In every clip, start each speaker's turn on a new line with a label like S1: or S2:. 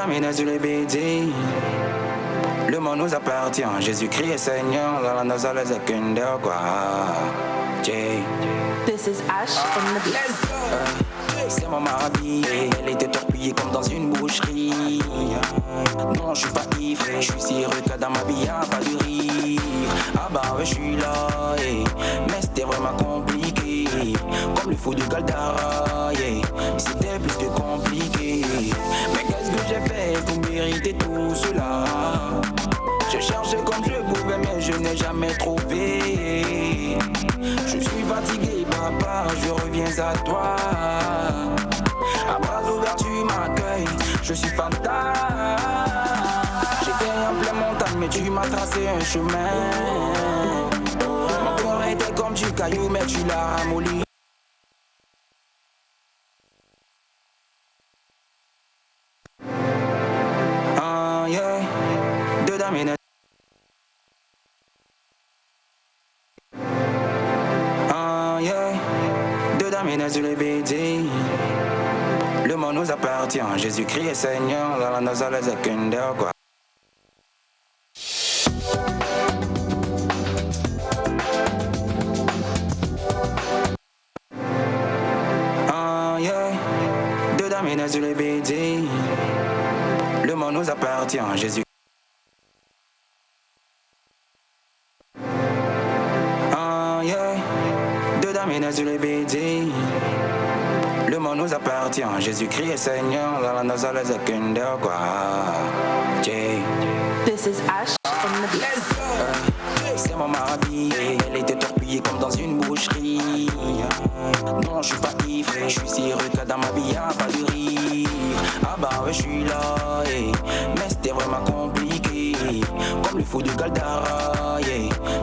S1: Damina sur les BD. Le monde nous appartient, Jésus-Christ est Seigneur, dans la nasale Zakender, quoi. Jay.
S2: This is Ash on the beat.
S1: C'est mon marabi, elle était torpillée comme dans une boucherie. Non, je suis pas ivre, je suis si heureux que dans ma vie y'a pas de rire. Ah bah ouais, je suis là, mais c'était vraiment compliqué. Comme le fou de Galdara, c'était plus que compliqué. Mais qu'est-ce que j'ai fait pour mériter tout cela? Je cherchais comme je pouvais, mais je n'ai jamais trouvé. Je suis fatigué, papa, je reviens à toi. À bras ouverts, tu m'accueilles, je suis fantasme. J'étais en pleine montagne, mais tu m'as tracé un chemin. Mon cœur était comme du caillou, mais tu l'as ramolli. Ah yeah, dedans mes nez. Ah yeah, dedans mes nez sur les BD. Le monde nous appartient, Jésus-Christ est Seigneur, dans la nasale Zakender, quoi. Ah yeah, dedans mes nez sur les BD. Le monde nous appartient, Jésus. Ah yeah, dedans mes nez sur les BD. Le monde nous appartient, Jésus-Christ est Seigneur, dans la nasale Zakender, quoi. Jay.
S2: This is Ash on the beat.
S1: C'est mon marabi, elle était torpillée comme dans une boucherie. Non, je suis pas ivre, je suis si heureux que dans ma vie y'a pas de rire. Ah bah ouais, je suis là, mais c'était vraiment compliqué. Comme le fou de Galdara,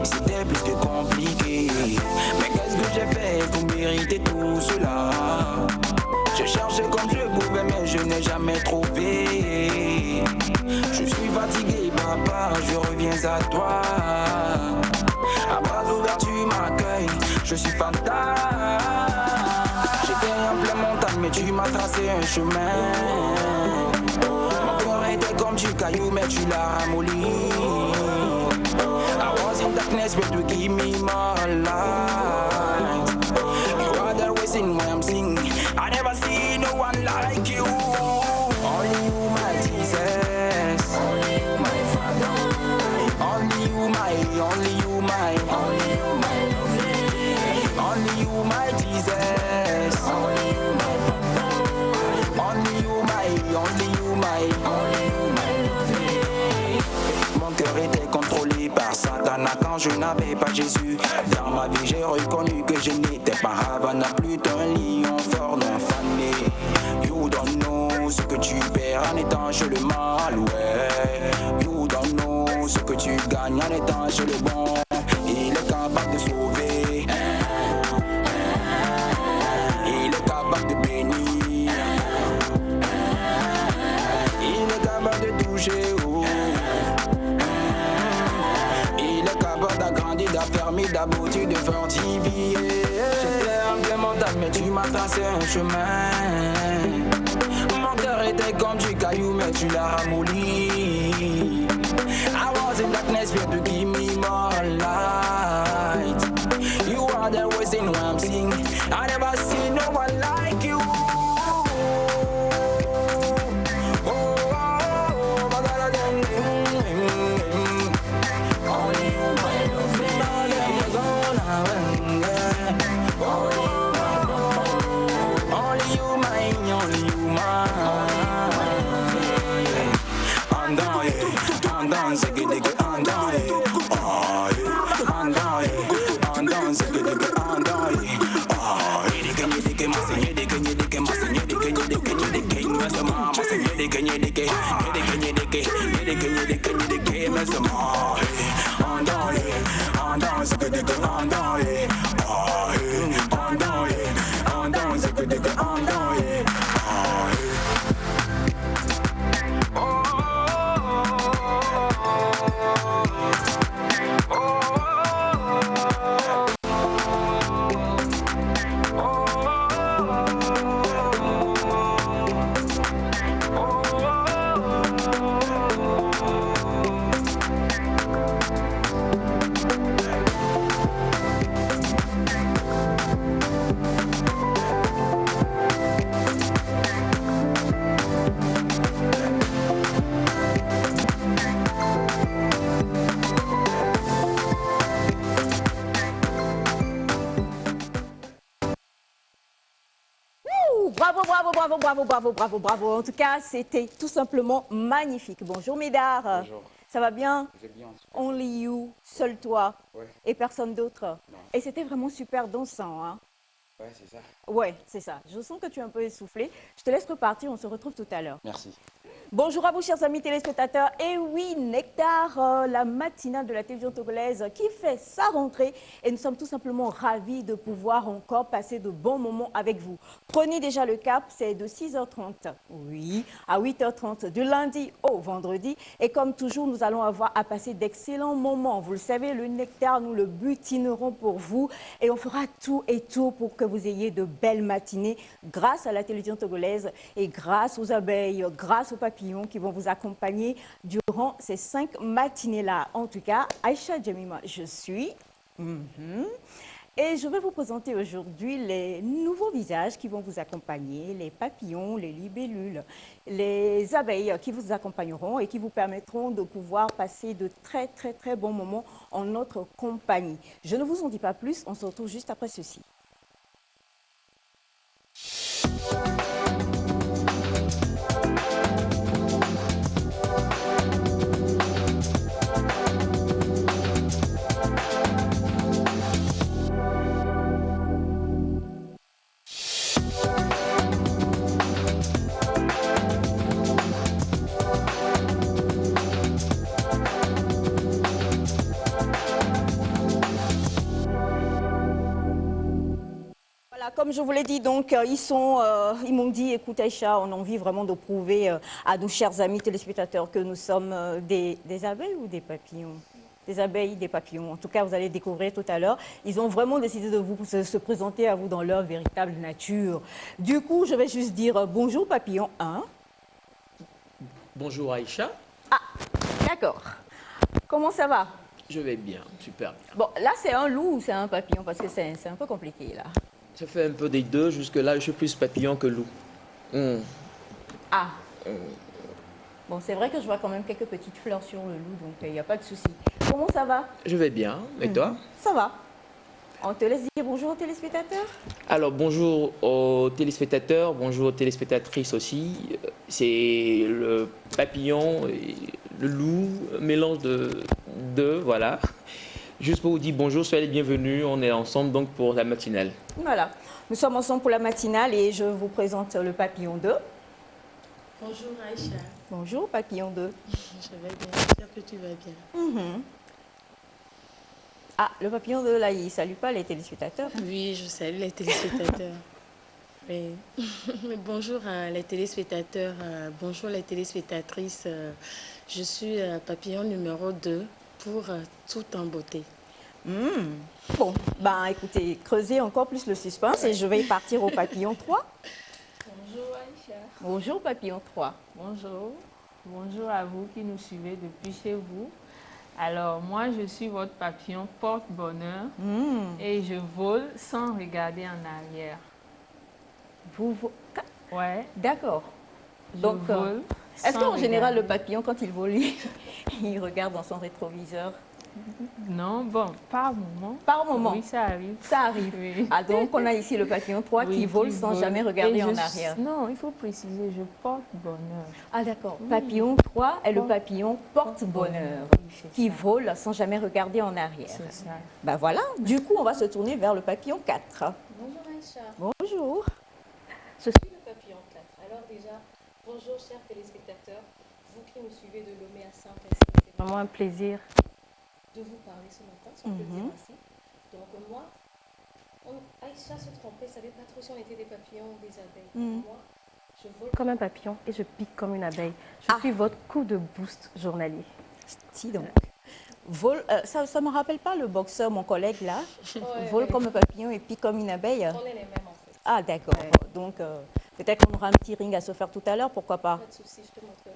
S1: c'était plus que compliqué. Mais qu'est-ce que j'ai fait pour mériter tout cela? Je cherchais comme je pouvais, mais je n'ai jamais trouvé. Je suis fatigué, papa, je reviens à toi. À bras ouverts, tu m'accueilles, je suis fantasme. J'étais en pleine montagne, mais tu m'as tracé un chemin. Mon cœur était comme du caillou, mais tu l'as ramolli. I was in darkness, but you give me more light. You are the reason why I'm singing. I never see no one like you. Only you, my Jesus. Only you, my Father. Only you, my. Only you, my lovely. Only you, my Jesus. Only you, my Papa. Only you, my. Only you, my lovely. Mon cœur était contrôlé par Satan quand je n'avais pas Jésus. Dans ma vie, j'ai reconnu que je n'étais pas Havana, plus d'un lion fort non fané. You don't know ce que tu perds en étant chez le mal, ouais. You don't know ce que tu gagnes en étant chez le bon. Il est capable de sauver. Il est capable de bénir. Il est capable de toucher, oh. Il est capable d'agrandir, d'affermir, d'aboutir, de fortifier. J'étais en pleine montagne, mais tu m'as tracé un chemin. Mon cœur était comme du caillou, mais tu l'as ramolli. I was in darkness, but you give me more light. You are the reason why I'm singing. I never see no one like you. Andan,
S2: bravo, bravo, bravo, bravo, bravo, bravo, bravo. En tout cas, c'était tout simplement magnifique. Bonjour Médard.
S3: Bonjour.
S2: Ça va bien?
S3: Je vais bien.
S2: Only you, seul toi,
S3: Ouais.
S2: et personne d'autre.
S3: Non.
S2: Et c'était vraiment super dansant, hein?
S3: Ouais, c'est ça.
S2: Ouais, c'est ça. Je sens que tu es un peu essoufflé. Je te laisse repartir, on se retrouve tout à l'heure.
S3: Merci.
S2: Bonjour à vous, chers amis téléspectateurs. Et oui, Nectar, la matinale de la télévision togolaise qui fait sa rentrée. Et nous sommes tout simplement ravis de pouvoir encore passer de bons moments avec vous. Prenez déjà le cap, c'est de 6h30, oui, à 8h30, du lundi au vendredi. Et comme toujours, nous allons avoir à passer d'excellents moments. Vous le savez, le Nectar, nous le butinerons pour vous. Et on fera tout et tout pour que vous ayez de belles matinées grâce à la télévision togolaise et grâce aux abeilles, grâce aux papillons qui vont vous accompagner durant ces 5 matinées-là. En tout cas, Aïcha Djemima, je suis. Et je vais vous présenter aujourd'hui les nouveaux visages qui vont vous accompagner, les papillons, les libellules, les abeilles qui vous accompagneront et qui vous permettront de pouvoir passer de très, très, très bons moments en notre compagnie. Je ne vous en dis pas plus, on se retrouve juste après ceci. Comme je vous l'ai dit, donc, ils m'ont dit, écoute Aïcha, on a envie vraiment de prouver à nos chers amis téléspectateurs que nous sommes des abeilles ou des papillons? Des abeilles, des papillons. En tout cas, vous allez découvrir tout à l'heure. Ils ont vraiment décidé de se présenter à vous dans leur véritable nature. Du coup, je vais juste dire bonjour papillon 1.
S4: Bonjour Aïcha.
S2: Ah, d'accord. Comment ça va?
S4: Je vais bien, super bien.
S2: Bon, là, c'est un loup ou c'est un papillon? Parce que c'est un peu compliqué, là.
S4: Je fais un peu des deux, jusque-là, je suis plus papillon que loup.
S2: Ah. Bon, c'est vrai que je vois quand même quelques petites fleurs sur le loup, donc il n'y a pas de souci. Comment ça va?
S4: Je vais bien, et toi?
S2: Ça va. On te laisse dire bonjour aux téléspectateurs?
S4: Alors, bonjour aux téléspectateurs, bonjour aux téléspectatrices aussi. C'est le papillon et le loup, un mélange de deux, voilà. Juste pour vous dire bonjour, soyez les bienvenus, on est ensemble donc pour la matinale.
S2: Voilà, nous sommes ensemble pour la matinale et je vous présente le papillon 2.
S5: Bonjour Aïcha.
S2: Bonjour papillon 2.
S5: Je vais bien, j'espère que tu vas bien.
S2: Ah, le papillon 2 là, il ne salue pas les téléspectateurs.
S5: Oui, je salue les téléspectateurs. Mais bonjour à les téléspectateurs, bonjour les téléspectatrices. Je suis papillon numéro 2 pour tout en beauté.
S2: Bon, ben écoutez, creusez encore plus le suspense et je vais partir au papillon 3.
S6: Bonjour Aïcha.
S2: Bonjour papillon 3.
S6: Bonjour. Bonjour à vous qui nous suivez depuis chez vous. Alors, moi, je suis votre papillon porte-bonheur et je vole sans regarder en arrière. Ouais.
S2: D'accord.
S6: Je
S2: Donc,
S6: vole
S2: est-ce
S6: sans
S2: qu'en général,
S6: regarder.
S2: le papillon, quand il vole, il regarde dans son rétroviseur?
S6: Non, bon, par moment.
S2: Par moment?
S6: Oui, ça arrive.
S2: Ça arrive.
S6: Oui.
S2: Ah, donc, on a ici le papillon 3
S6: Oui,
S2: qui vole sans
S6: vole.
S2: jamais regarder
S6: Et
S2: en arrière.
S6: Non, il faut préciser, je porte bonheur.
S2: Ah, d'accord. Papillon 3 est le papillon porte-bonheur
S6: Oui, c'est
S2: qui
S6: ça.
S2: vole sans jamais regarder en arrière.
S6: C'est ça.
S2: Ben voilà. Du coup, on va se tourner vers le papillon 4.
S7: Bonjour Aïcha,
S2: Bonjour.
S7: je suis le papillon 4. Alors déjà, bonjour chers téléspectateurs, vous qui nous suivez de Lomé à Saint-Esprit. C'est vraiment un plaisir de vous parler ce matin, si on peut le dire ainsi. Donc moi, Aïcha se trompait, ne savait pas trop si on était des papillons ou des abeilles. Moi, je vole comme un papillon et je pique comme une abeille. Je suis votre coup de boost journalier.
S2: Si donc. Ça ne me rappelle pas le boxeur, mon collègue là.
S7: Ouais,
S2: Vole
S7: ouais.
S2: comme un papillon et pique comme une abeille.
S7: On est les mêmes en fait.
S2: Ah, d'accord. Donc, peut-être qu'on aura un petit ring à se faire tout à l'heure, pourquoi pas.
S7: Pas de soucis, je te montrerai.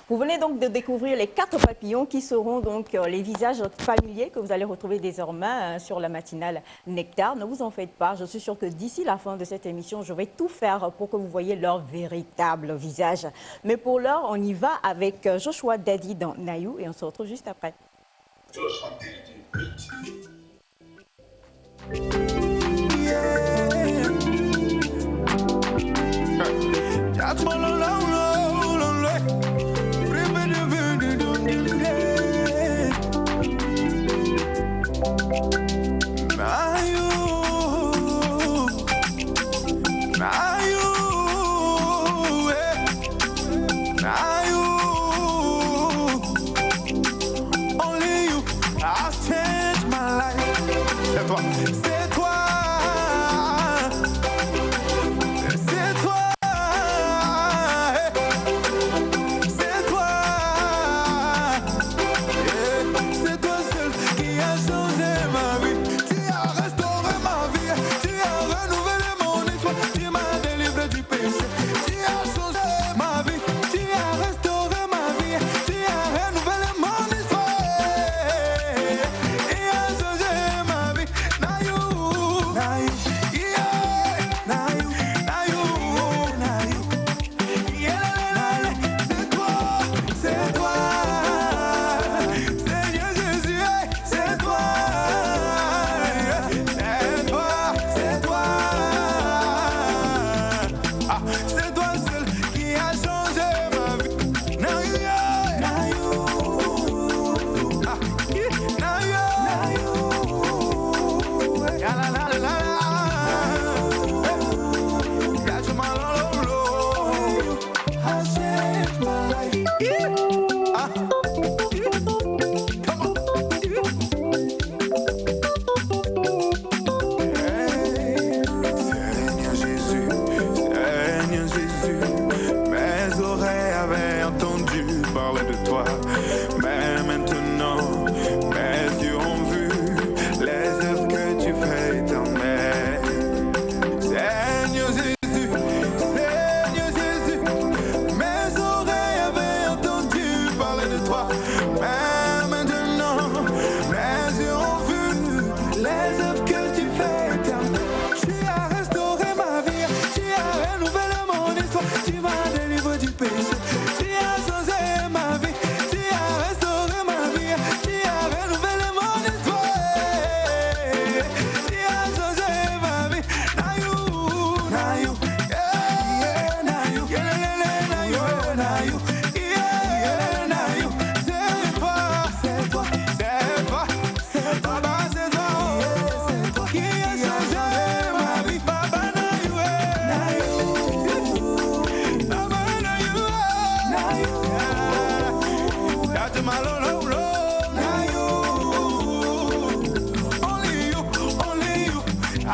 S2: Vous venez donc de découvrir les 4 papillons qui seront donc les visages familiers que vous allez retrouver désormais sur la matinale Nectar. Ne vous en faites pas, je suis sûre que d'ici la fin de cette émission, je vais tout faire pour que vous voyez leur véritable visage. Mais pour l'heure, on y va avec Joshua Daddy dans Nayou et on se retrouve juste après.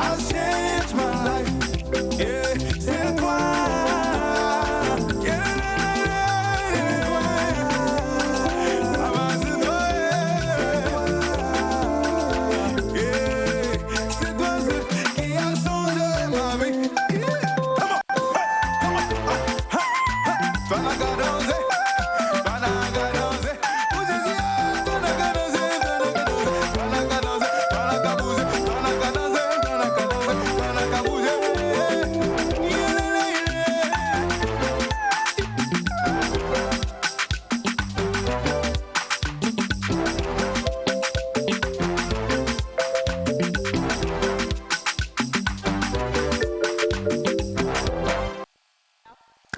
S1: I'll change my life. Yeah, c'est toi. Yeah, c'est toi. Maman, c'est toi. Yeah, c'est toi qui a changé ma vie.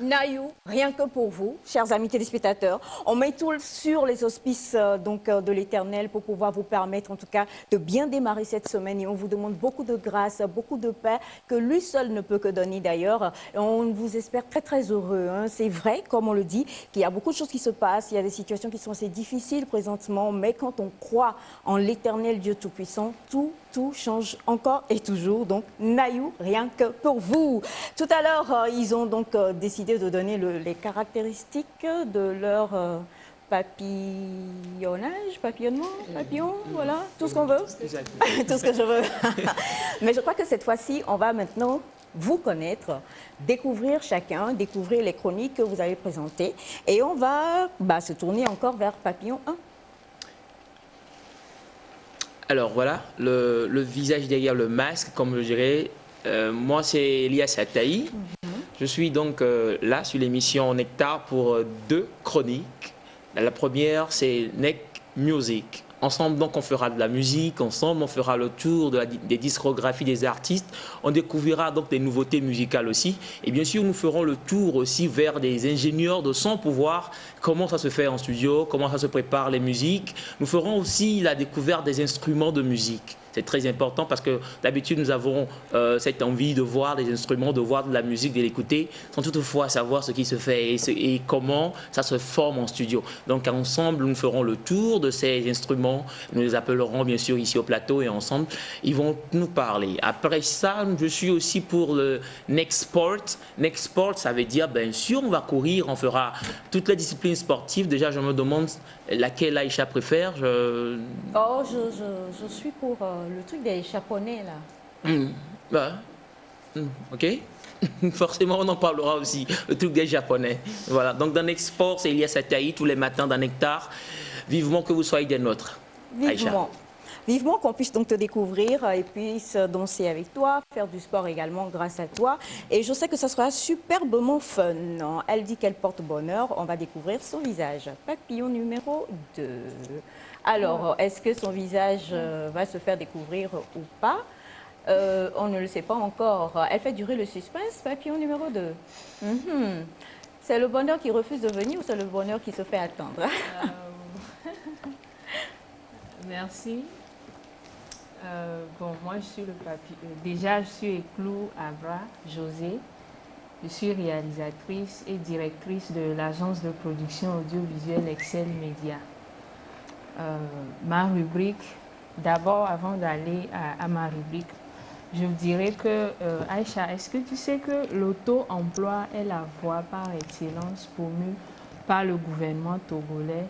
S2: Nayou, rien que pour vous, chers amis téléspectateurs, on met tout sur les auspices de l'Éternel pour pouvoir vous permettre en tout cas de bien démarrer cette semaine et on vous demande beaucoup de grâce, beaucoup de paix que lui seul ne peut que donner d'ailleurs. On vous espère très très heureux. Hein. C'est vrai, comme on le dit, qu'il y a beaucoup de choses qui se passent, il y a des situations qui sont assez difficiles présentement, mais quand on croit en l'Éternel Dieu Tout-Puissant, tout change encore et toujours. Donc, Nayou, rien que pour vous. Tout à l'heure, ils ont donc décidé de donner les caractéristiques de leur papillonnement, papillon, voilà, tout ce qu'on veut. Tout ce que je veux. Mais je crois que cette fois-ci, on va maintenant vous connaître, découvrir chacun, découvrir les chroniques que vous avez présentées. Et on va se tourner encore vers Papillon 1.
S4: Alors voilà, le visage derrière le masque, comme je dirais, moi c'est Elias Ataï. Je suis donc là sur l'émission Nectar pour 2 chroniques. La première c'est Nec Music. Ensemble donc on fera de la musique, ensemble on fera le tour des discographies des artistes, on découvrira donc des nouveautés musicales aussi. Et bien sûr nous ferons le tour aussi vers des ingénieurs de son pour voir comment ça se fait en studio, comment ça se prépare les musiques. Nous ferons aussi la découverte des instruments de musique. C'est très important parce que d'habitude, nous avons cette envie de voir des instruments, de voir de la musique, de l'écouter, sans toutefois savoir ce qui se fait et comment ça se forme en studio. Donc ensemble, nous ferons le tour de ces instruments. Nous les appellerons bien sûr ici au plateau et ensemble, ils vont nous parler. Après ça, je suis aussi pour le Next Sport. Next Sport, ça veut dire, bien sûr, on va courir, on fera toutes les disciplines sportives. Déjà, je me demande laquelle Aïcha préfère.
S2: Oh, je suis pour le truc des Japonais, là.
S4: Ok. Forcément, on en parlera aussi, le truc des Japonais. Voilà. Donc, dans Export, c'est Elias Ataï, tous les matins dans Nectar. Vivement que vous soyez des nôtres. Aïcha.
S2: Vivement qu'on puisse donc te découvrir et puisse danser avec toi, faire du sport également grâce à toi. Et je sais que ça sera superbement fun. Elle dit qu'elle porte bonheur. On va découvrir son visage. Papillon numéro 2. Alors, est-ce que son visage va se faire découvrir ou pas? On ne le sait pas encore. Elle fait durer le suspense. Papillon numéro 2. C'est le bonheur qui refuse de venir ou c'est le bonheur qui se fait attendre?
S6: Merci. Bon, moi, je suis le papillon. Déjà, je suis Éclou Abra José. Je suis réalisatrice et directrice de l'agence de production audiovisuelle Excel Media. Ma rubrique, d'abord, avant d'aller à ma rubrique, je vous dirais que, Aïcha, est-ce que tu sais que l'auto-emploi est la voie par excellence promue par le gouvernement togolais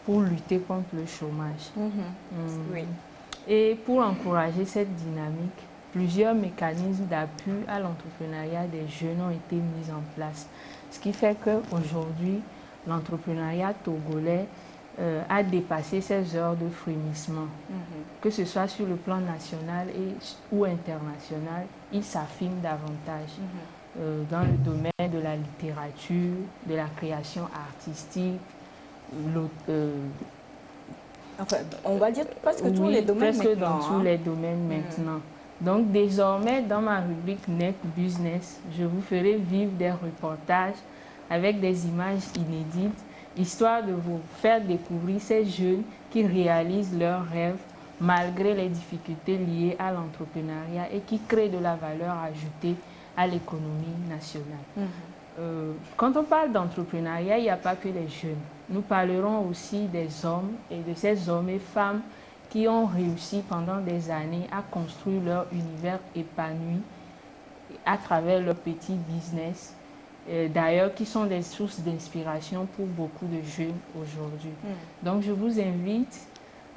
S6: pour lutter contre le chômage?
S2: Oui.
S6: Et pour encourager cette dynamique, plusieurs mécanismes d'appui à l'entrepreneuriat des jeunes ont été mis en place. Ce qui fait qu'aujourd'hui, l'entrepreneuriat togolais a dépassé ses heures de frémissement. Que ce soit sur le plan national ou international, il s'affine davantage. Dans le domaine de la littérature, de la création artistique,
S2: enfin, on va dire presque tous les domaines
S6: presque
S2: maintenant.
S6: Dans tous les domaines maintenant. Donc désormais, dans ma rubrique Net Business, je vous ferai vivre des reportages avec des images inédites, histoire de vous faire découvrir ces jeunes qui réalisent leurs rêves malgré les difficultés liées à l'entrepreneuriat et qui créent de la valeur ajoutée à l'économie nationale. Quand on parle d'entrepreneuriat, il n'y a pas que les jeunes. Nous parlerons aussi des hommes et de ces hommes et femmes qui ont réussi pendant des années à construire leur univers épanoui à travers leur petit business, d'ailleurs qui sont des sources d'inspiration pour beaucoup de jeunes aujourd'hui. Donc je vous invite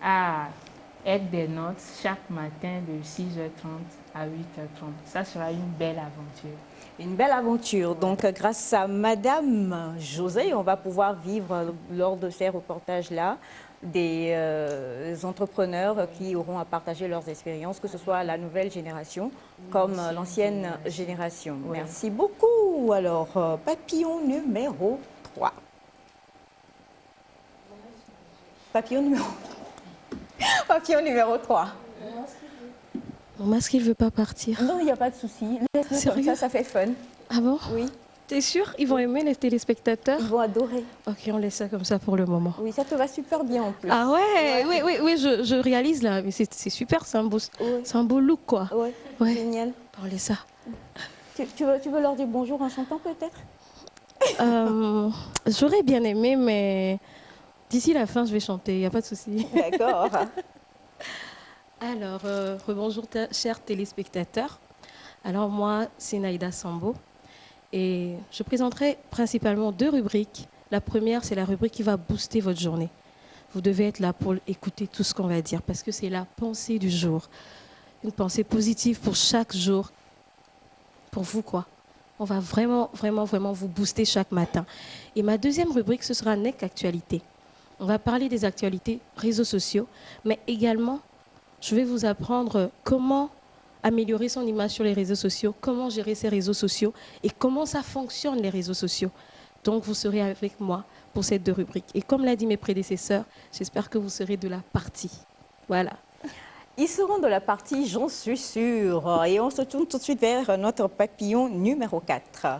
S6: à être des notes chaque matin de 6h30 à 8h30. Ça sera une belle aventure.
S2: Une belle aventure. Donc, grâce à Madame José, on va pouvoir vivre lors de ces reportages-là des entrepreneurs qui auront à partager leurs expériences, que ce soit la nouvelle génération comme l'ancienne génération. Oui. Merci beaucoup. Alors, papillon numéro 3. Papillon numéro 3.
S3: Mon masque, il ne veut pas partir.
S2: Non, il n'y a pas de souci. Laisse-le comme ça fait fun.
S3: Ah bon?
S2: Oui.
S3: T'es sûre? Ils vont aimer les téléspectateurs?
S2: Ils vont adorer.
S3: Ok, on laisse ça comme ça pour le moment.
S2: Oui, ça te va super bien en plus.
S3: Ah ouais, oui, je réalise là. Mais c'est super, c'est un beau look quoi.
S2: Ouais, génial.
S3: On laisse ça.
S2: Tu veux leur dire bonjour en chantant peut-être?
S3: J'aurais bien aimé, mais d'ici la fin, je vais chanter, il n'y a pas de souci.
S2: D'accord.
S3: Alors, rebonjour chers téléspectateurs. Alors moi, c'est Naïda Sambo et je présenterai principalement 2 rubriques. La première, c'est la rubrique qui va booster votre journée. Vous devez être là pour écouter tout ce qu'on va dire parce que c'est la pensée du jour. Une pensée positive pour chaque jour. Pour vous, quoi. On va vraiment vous booster chaque matin. Et ma deuxième rubrique, ce sera NEC Actualité. On va parler des actualités réseaux sociaux, mais également je vais vous apprendre comment améliorer son image sur les réseaux sociaux, comment gérer ses réseaux sociaux et comment ça fonctionne les réseaux sociaux. Donc, vous serez avec moi pour ces 2 rubriques. Et comme l'a dit mes prédécesseurs, j'espère que vous serez de la partie. Voilà.
S2: Ils seront de la partie, j'en suis sûre. Et on se tourne tout de suite vers notre papillon numéro 4.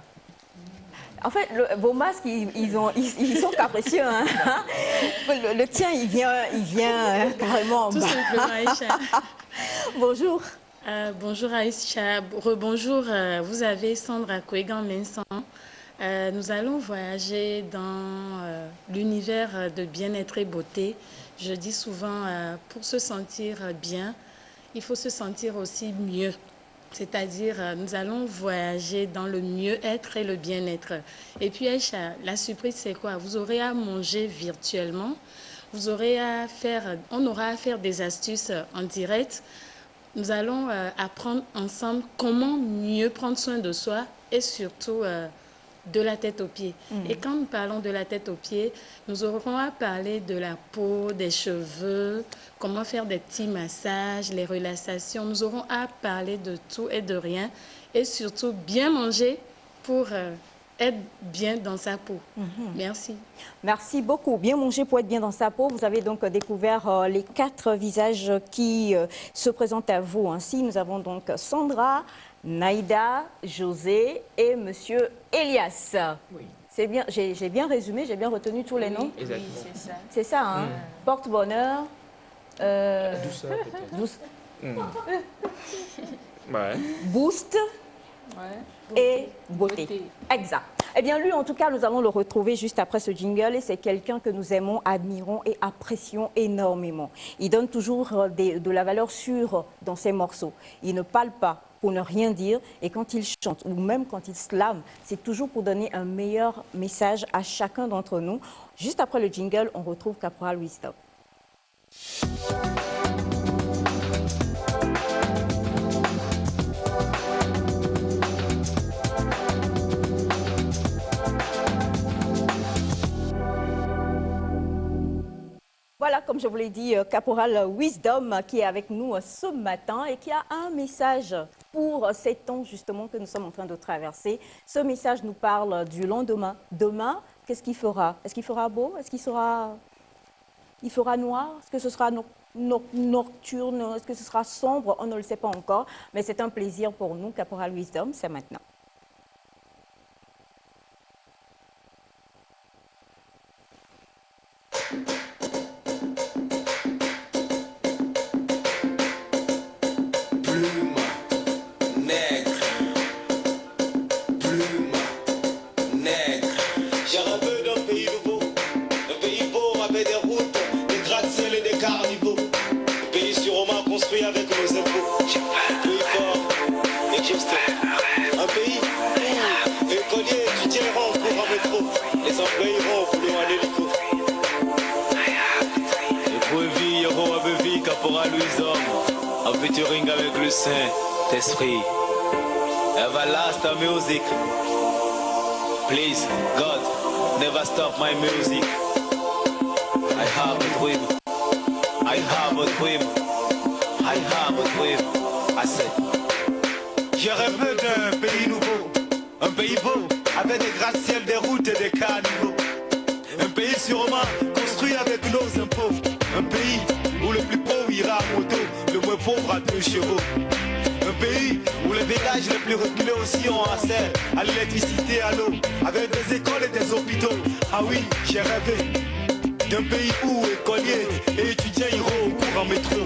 S2: En fait, vos masques, ils sont capricieux. Hein. Le tien, il vient carrément en bas.
S5: Tout simplement, Aïcha.
S2: Bonjour.
S5: Bonjour Aïcha. Rebonjour, vous avez Sandra Kouegan-Mensan. Nous allons voyager dans l'univers de bien-être et beauté. Je dis souvent, pour se sentir bien, il faut se sentir aussi mieux. C'est-à-dire, nous allons voyager dans le mieux-être et le bien-être. Et puis, Aïcha, la surprise, c'est quoi? Vous aurez à manger virtuellement. On aura à faire des astuces en direct. Nous allons apprendre ensemble comment mieux prendre soin de soi et surtout de la tête aux pieds. Et quand nous parlons de la tête aux pieds, nous aurons à parler de la peau, des cheveux, comment faire des petits massages, les relaxations. Nous aurons à parler de tout et de rien et surtout bien manger pour être bien dans sa peau. Merci.
S2: Merci beaucoup. Bien manger pour être bien dans sa peau. Vous avez donc découvert les 4 visages qui se présentent à vous. Ainsi, nous avons donc Sandra, Naïda, José et Monsieur Elias. Oui. C'est bien, j'ai bien résumé, j'ai bien retenu tous les noms.
S4: Exactement.
S6: Oui, c'est ça.
S2: C'est ça, hein? Porte-bonheur.
S4: Douceur peut-être. Ouais.
S2: Boost.
S6: Ouais.
S2: Et beauté. Exact. Eh bien, lui, en tout cas, nous allons le retrouver juste après ce jingle et c'est quelqu'un que nous aimons, admirons et apprécions énormément. Il donne toujours de la valeur sûre dans ses morceaux. Il ne parle pas pour ne rien dire et quand il chante ou même quand il slame, c'est toujours pour donner un meilleur message à chacun d'entre nous. Juste après le jingle, on retrouve Caporal Wisdom. Voilà, comme je vous l'ai dit, Caporal Wisdom qui est avec nous ce matin et qui a un message pour ces temps justement que nous sommes en train de traverser. Ce message nous parle du lendemain. Demain, qu'est-ce qu'il fera? Est-ce qu'il fera beau? Est-ce qu'il fera noir? Est-ce que ce sera nocturne? Est-ce que ce sera sombre? On ne le sait pas encore, mais c'est un plaisir pour nous. Caporal Wisdom, c'est maintenant.
S8: Juste un pays où écoliers, étudiants iront en cours en métro, les employés iront au boulot en hélico. Et pour vie, Yoro Abevi, Caporal Louis Homme, en featuring avec le Saint-Esprit. Everlasting music. Please, God, never stop my music. I have a dream. I have a dream. I have a dream. I said. Je rêve d'un pays nouveau, un pays beau, avec des gratte-ciel, des routes et des caniveaux. Un pays sûrement construit avec nos impôts. Un pays où le plus pauvre ira à moto, le moins pauvre à 2 chevaux. Un pays où les villages les plus reculés aussi ont accès à l'électricité, à l'eau, avec des écoles et des hôpitaux. Ah oui, j'ai rêvé d'un pays où écoliers et étudiants iront au cours en métro.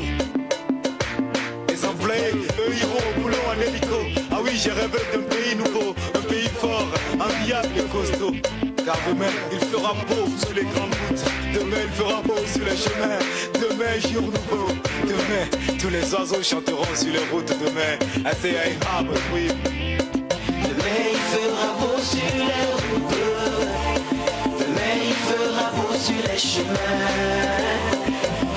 S8: Les employés, eux, iront au boulot en hélico. Ah oui, j'ai rêvé d'un pays nouveau, un pays fort, enviable et costaud. Car demain, il fera beau sur les grandes routes. Demain, il fera beau sur les chemins. Demain, jour nouveau. Demain, tous les oiseaux chanteront sur les routes. Demain, I say I have a dream.
S1: Demain, il fera beau sur les routes. Demain, il fera beau sur les chemins.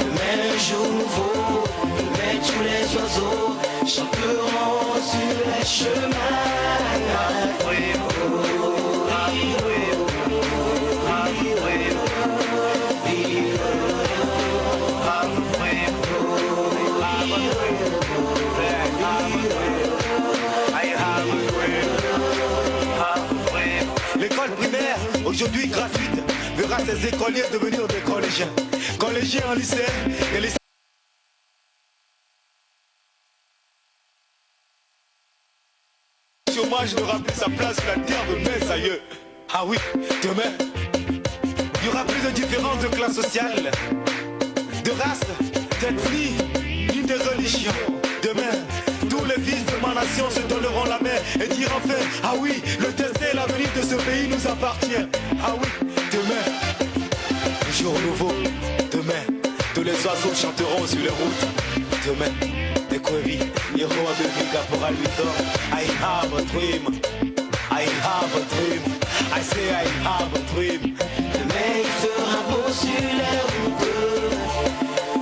S1: Demain, jour nouveau. Demain, tous les oiseaux chanteront sur les chemins.
S8: L'école primaire, aujourd'hui gratuite, verra ses écoliers devenir des collégiens. Collégiens en lycée et lycéens. Le chômage n'aura plus sa place, la terre de mes aïeux. Ah oui, demain, il n'y aura plus de différence de classe sociale, de race, d'ethnie, ni de religion. Demain, tous les fils de ma nation se donneront la main et diront enfin, ah oui, le destin et l'avenir de ce pays nous appartient. Ah oui, demain, jour nouveau. Demain, tous les oiseaux chanteront sur les routes. Demain, Ekovi, Yero Abevi, Caporal Victor. I have a dream. I have a dream. I say I have a dream.
S1: Demain, il fera beau sur les routes.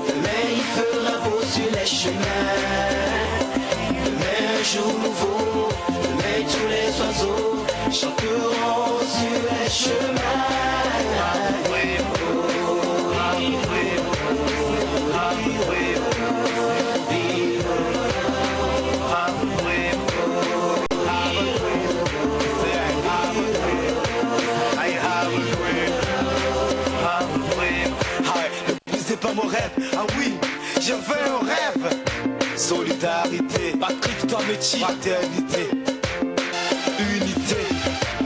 S1: Demain, il fera beau sur les chemins. Demain, jour nouveau. Demain, tous les oiseaux chanteront sur les chemins.
S8: C'est pas mon rêve, ah oui, j'ai fait un rêve. Solidarité, Patrick Tomechi, fraternité, unité,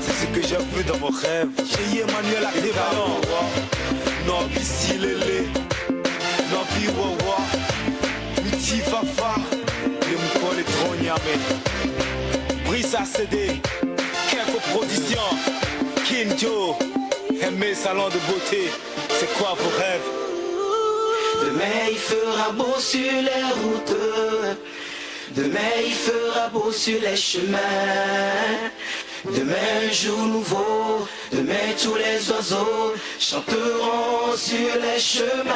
S8: c'est ce que j'ai vu dans mon rêve. J'ai Emmanuel Adebayon, Nobi Silele, Nobi Wawa, Miti Fafa, le Mouko les Tronyame, Brice ACD, Keko Production, Kinjo, Aimé Salon de Beauté, c'est quoi vos rêves?
S1: Demain il fera beau sur les routes. Demain il fera beau sur les chemins. Demain jour nouveau. Demain tous les oiseaux chanteront sur les chemins.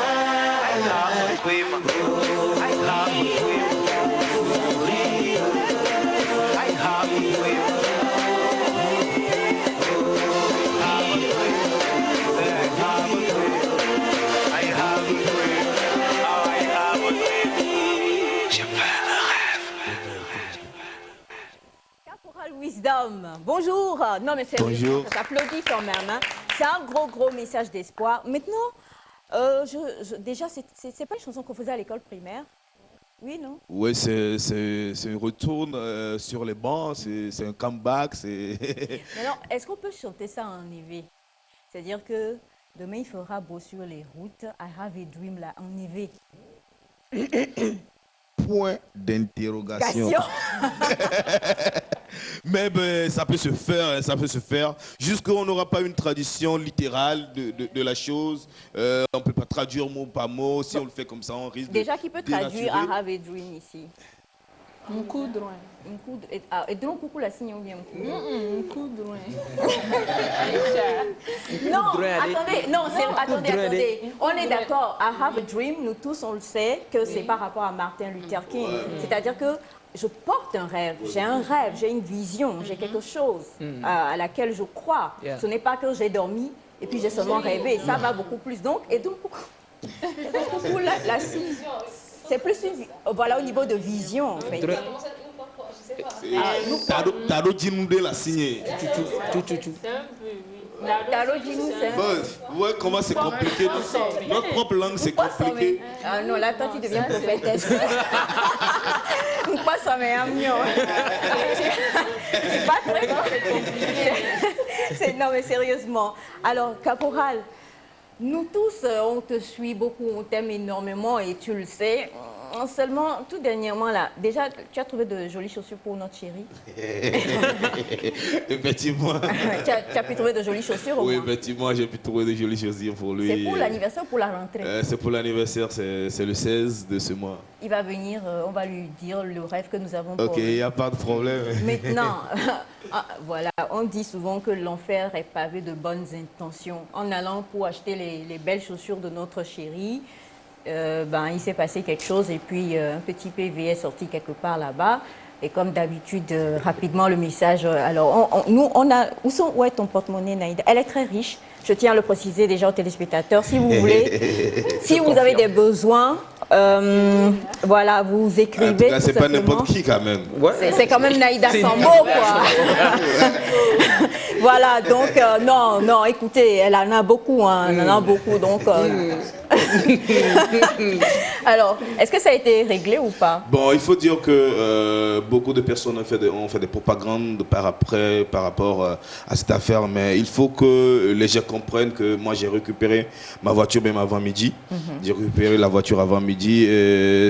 S2: Wisdom, bonjour. Non mais c'est
S9: bonjour.
S2: Ça s'applaudit quand même. Hein. C'est un gros message d'espoir. Maintenant, déjà, c'est pas une chanson qu'on faisait à l'école primaire. Oui, non?
S9: Oui, c'est un retour sur les bancs, c'est un comeback.
S2: Mais non, est-ce qu'on peut chanter ça en IV? C'est-à-dire que demain, il fera beau sur les routes. I have a dream là, en IV.
S9: Point d'interrogation. Mais ben, ça peut se faire, ça peut se faire. Jusqu'on n'aura pas une tradition littérale de la chose. On ne peut pas traduire mot par mot. Si on le fait comme ça, on risque
S2: déjà, qui peut traduire I
S9: dénaturer.
S2: have a dream ici?
S6: Un coup de loin.
S2: Et donc, coucou la signe ou bien
S6: Un coup de loin.
S2: Non, attendez, non, attendez. On est d'accord. I have a dream, nous tous on le sait que c'est par rapport à Martin Luther King. C'est-à-dire que je porte un rêve, j'ai une vision, j'ai quelque chose à laquelle je crois. Ce n'est pas que j'ai dormi et puis j'ai seulement rêvé, ça va beaucoup plus. Donc, coucou la signe, c'est plus voilà au niveau de vision en fait.
S9: Taro Djinoudé l'a signé.
S2: Taro Djinou, c'est...
S9: Ouais, comment c'est compliqué. Notre propre langue, c'est compliqué.
S2: Ah non, là, toi, tu deviens prophétesse. Pas ça, mais un mignon. C'est pas très compliqué. Non, mais sérieusement. Alors, Caporal, nous tous, on te suit beaucoup, on t'aime énormément et tu le sais. Seulement, tout dernièrement, là, déjà, tu as trouvé de jolies chaussures pour notre chérie.
S9: Effectivement.
S2: Tu as pu trouver de jolies chaussures au
S9: Oui,
S2: moins.
S9: Effectivement, j'ai pu trouver de jolies chaussures pour lui.
S2: C'est pour l'anniversaire ou pour la rentrée?
S9: C'est pour l'anniversaire, c'est le 16 de ce mois.
S2: Il va venir, on va lui dire le rêve que nous avons pour
S9: Ok, il n'y a pas de problème.
S2: Maintenant, voilà, on dit souvent que l'enfer est pavé de bonnes intentions. En allant pour acheter les belles chaussures de notre chérie, il s'est passé quelque chose et puis un petit PV est sorti quelque part là-bas. Et comme d'habitude, rapidement le message. Alors, où est ton porte-monnaie, Naïda? Elle est très riche. Je tiens à le préciser déjà aux téléspectateurs. Si vous voulez, si vous avez des besoins, voilà, vous écrivez. En tout
S9: cas, c'est pas n'importe qui quand même.
S2: Ouais. C'est quand même Naïda Sambo, quoi. Voilà, donc, non, écoutez, elle en a beaucoup, hein, elle en a beaucoup, donc... Alors, est-ce que ça a été réglé ou pas?
S9: Bon, il faut dire que beaucoup de personnes ont fait des propagandes par rapport à cette affaire, mais il faut que les gens comprennent que moi j'ai récupéré ma voiture même avant midi. J'ai récupéré la voiture avant midi.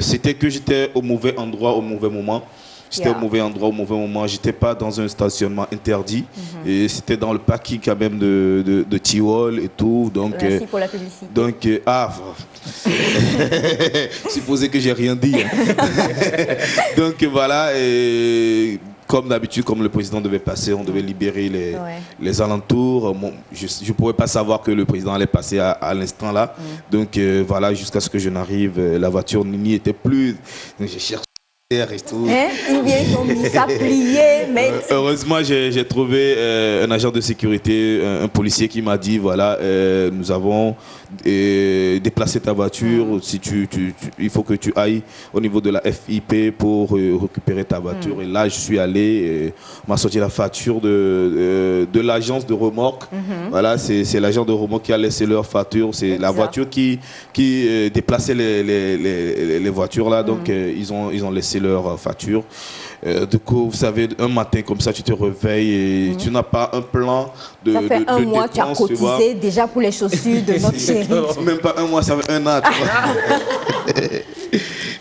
S9: C'était que j'étais au mauvais endroit au mauvais moment. J'étais au mauvais endroit au mauvais moment. J'étais pas dans un stationnement interdit. Et c'était dans le parking quand même de Tiwol et tout. Donc,
S2: merci pour la publicité.
S9: Donc, supposez que j'ai rien dit. Donc voilà. Et comme d'habitude, comme le président devait passer, on devait libérer les alentours. Je ne pouvais pas savoir que le président allait passer à l'instant là. Donc voilà, jusqu'à ce que je n'arrive, la voiture n'y était plus. Donc, j'ai cherché et tout.
S2: Ils ont mis ça plié, mais...
S9: Heureusement, j'ai trouvé un agent de sécurité, un policier qui m'a dit, voilà, nous avons déplacé ta voiture, si il faut que tu ailles au niveau de la FIP pour récupérer ta voiture. Et là, je suis allé, on m'a sorti la facture de l'agence de remorque. Voilà, c'est l'agent de remorque qui a laissé leur facture. C'est la voiture qui déplaçait les voitures là, donc ils ont laissé leur facture. Du coup, vous savez, un matin comme ça, tu te réveilles et tu n'as pas un plan de
S2: ça fait un mois, tu as cotisé déjà pour les chaussures de notre chérie.
S9: Même pas un mois, ça fait un an.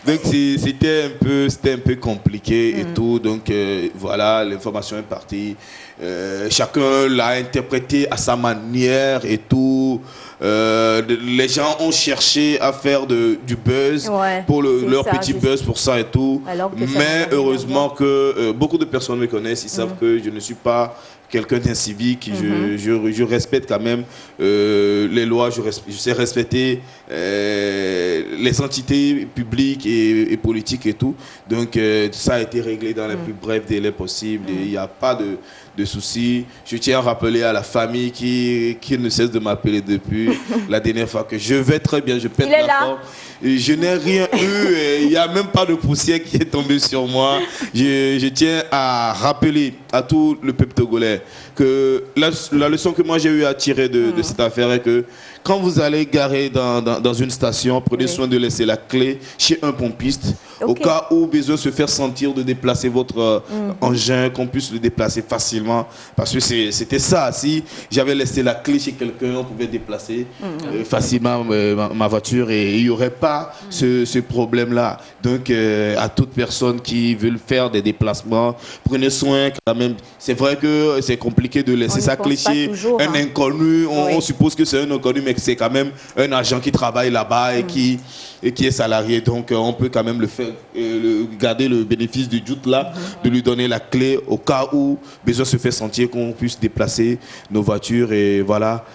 S9: Donc c'était un peu compliqué et tout. Donc voilà, l'information est partie. Chacun l'a interprété à sa manière et tout. Les gens ont cherché à faire du buzz pour leur petit buzz pour ça et tout. Mais heureusement que beaucoup de personnes me connaissent, ils savent que je ne suis pas quelqu'un d'incivique. Je respecte quand même les lois, je sais respecter les entités publiques et politiques et tout. Donc ça a été réglé dans les plus brefs délais possibles. Il n'y a pas de soucis. Je tiens à rappeler à la famille qui ne cesse de m'appeler depuis la dernière fois que je vais très bien, je pète la forme. Je n'ai rien eu, il n'y a même pas de poussière qui est tombée sur moi. Je tiens à rappeler à tout le peuple togolais que la leçon que moi j'ai eu à tirer de cette affaire est que quand vous allez garer dans une station, prenez soin de laisser la clé chez un pompiste au cas où besoin se faire sentir de déplacer votre engin, qu'on puisse le déplacer facilement. Parce que c'était ça, si j'avais laissé la clé chez quelqu'un, on pouvait déplacer facilement ma voiture et il n'y aurait pas ce problème-là. Donc à toute personne qui veut faire des déplacements, prenez soin quand même. C'est vrai que c'est compliqué de laisser sa clé chez un inconnu. On suppose que c'est un inconnu, mais c'est quand même un agent qui travaille là-bas et qui est salarié. Donc, on peut quand même le faire, garder le bénéfice du doute là, de lui donner la clé au cas où besoin se fait sentir, qu'on puisse déplacer nos voitures. Et voilà.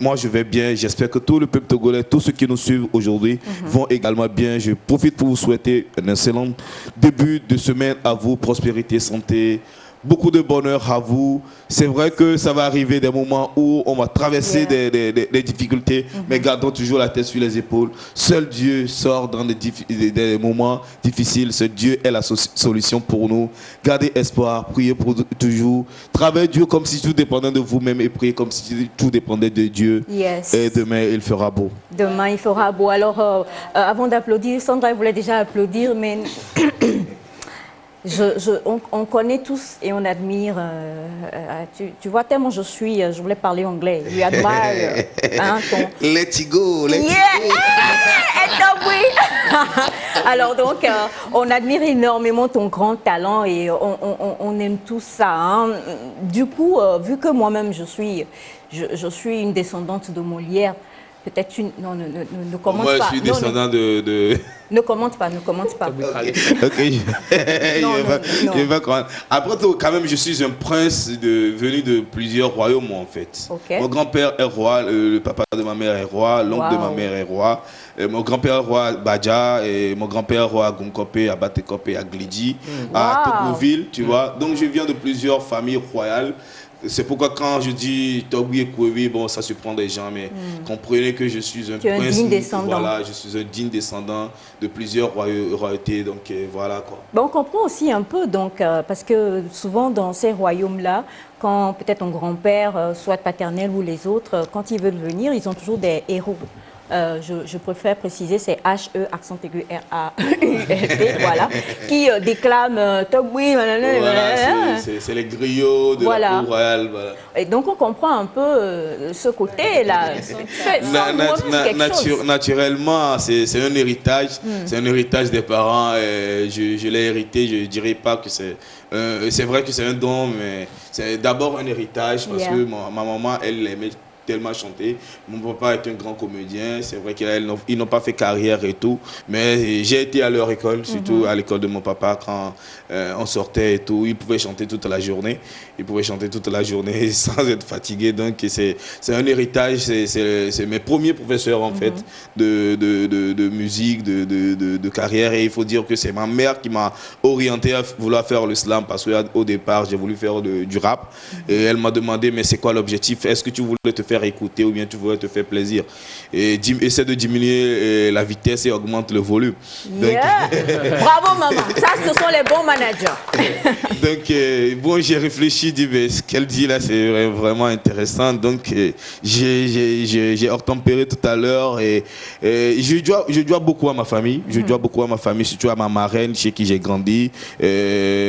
S9: Moi, je vais bien. J'espère que tout le peuple togolais, tous ceux qui nous suivent aujourd'hui, vont également bien. Je profite pour vous souhaiter un excellent début de semaine à vous. Prospérité, santé. Beaucoup de bonheur à vous. C'est vrai que ça va arriver des moments où on va traverser des difficultés, mais gardons toujours la tête sur les épaules. Seul Dieu sort dans des moments difficiles. Seul Dieu est la solution pour nous. Gardez espoir, priez pour toujours. Travaillez Dieu comme si tout dépendait de vous-même et priez comme si tout dépendait de Dieu. Et demain, il fera beau.
S2: Demain, il fera beau. Alors, avant d'applaudir, Sandra voulait déjà applaudir, mais... on connaît tous et on admire, tu vois, tellement je voulais parler anglais, je admire,
S9: Let's go, let's go.
S2: Alors donc, on admire énormément ton grand talent et on aime tout ça. Hein. Du coup, vu que moi-même je suis une descendante de Molière, peut-être une... Non, ne commente pas.
S9: Moi, je suis descendant de...
S2: Ne commente pas.
S9: Ok, je vais comprendre. Après tout, quand même, je suis un prince venu de plusieurs royaumes, en fait.
S2: Okay.
S9: Mon grand-père est roi, le papa de ma mère est roi, l'oncle de ma mère est roi. Mon grand-père est roi à Badja, et mon grand-père est roi à Gonkopé, à Batekopé, à Glidji, à Togoville, tu vois. Donc, je viens de plusieurs familles royales. C'est pourquoi quand je dis Togui et Kouévi, bon, ça surprend des gens, mais comprenez que je suis un prince.
S2: Un digne descendant.
S9: Voilà, je suis un digne descendant de plusieurs royautés, donc voilà quoi.
S2: Ben, on comprend aussi un peu, donc, parce que souvent dans ces royaumes-là, quand peut-être ton grand-père, soit paternel ou les autres, quand ils veulent venir, ils ont toujours des héros. Je préfère préciser, c'est H-E, accent aigu, R-A-U-L-T, voilà, qui déclament Togui,
S9: voilà, c'est les griots de la cour royale. Voilà.
S2: Et donc on comprend un peu ce côté-là.
S9: Naturellement, c'est un héritage, c'est un héritage des parents. Je l'ai hérité, je ne dirais pas que c'est... c'est vrai que c'est un don, mais c'est d'abord un héritage parce que ma maman, elle aimait tellement chanté. Mon papa est un grand comédien. C'est vrai qu'ils n'ont pas fait carrière et tout. Mais j'ai été à leur école, surtout à l'école de mon papa quand on sortait et tout. Ils pouvaient chanter toute la journée. Ils pouvaient chanter toute la journée sans être fatigués. Donc c'est un héritage. C'est mes premiers professeurs en fait de musique, de carrière. Et il faut dire que c'est ma mère qui m'a orienté à vouloir faire le slam parce qu'au départ j'ai voulu faire du rap. Et elle m'a demandé mais c'est quoi l'objectif? Est-ce que tu voulais te faire écouter ou bien tu voulais te faire plaisir? Et essaie de diminuer la vitesse et augmente le volume. Donc,
S2: bravo maman, ça ce sont les bons managers.
S9: Donc bon, j'ai réfléchi, dit mais ce qu'elle dit là c'est vraiment intéressant. Donc j'ai retempéré tout à l'heure et je dois beaucoup à ma famille. Je dois beaucoup à ma famille, surtout à ma marraine chez qui j'ai grandi,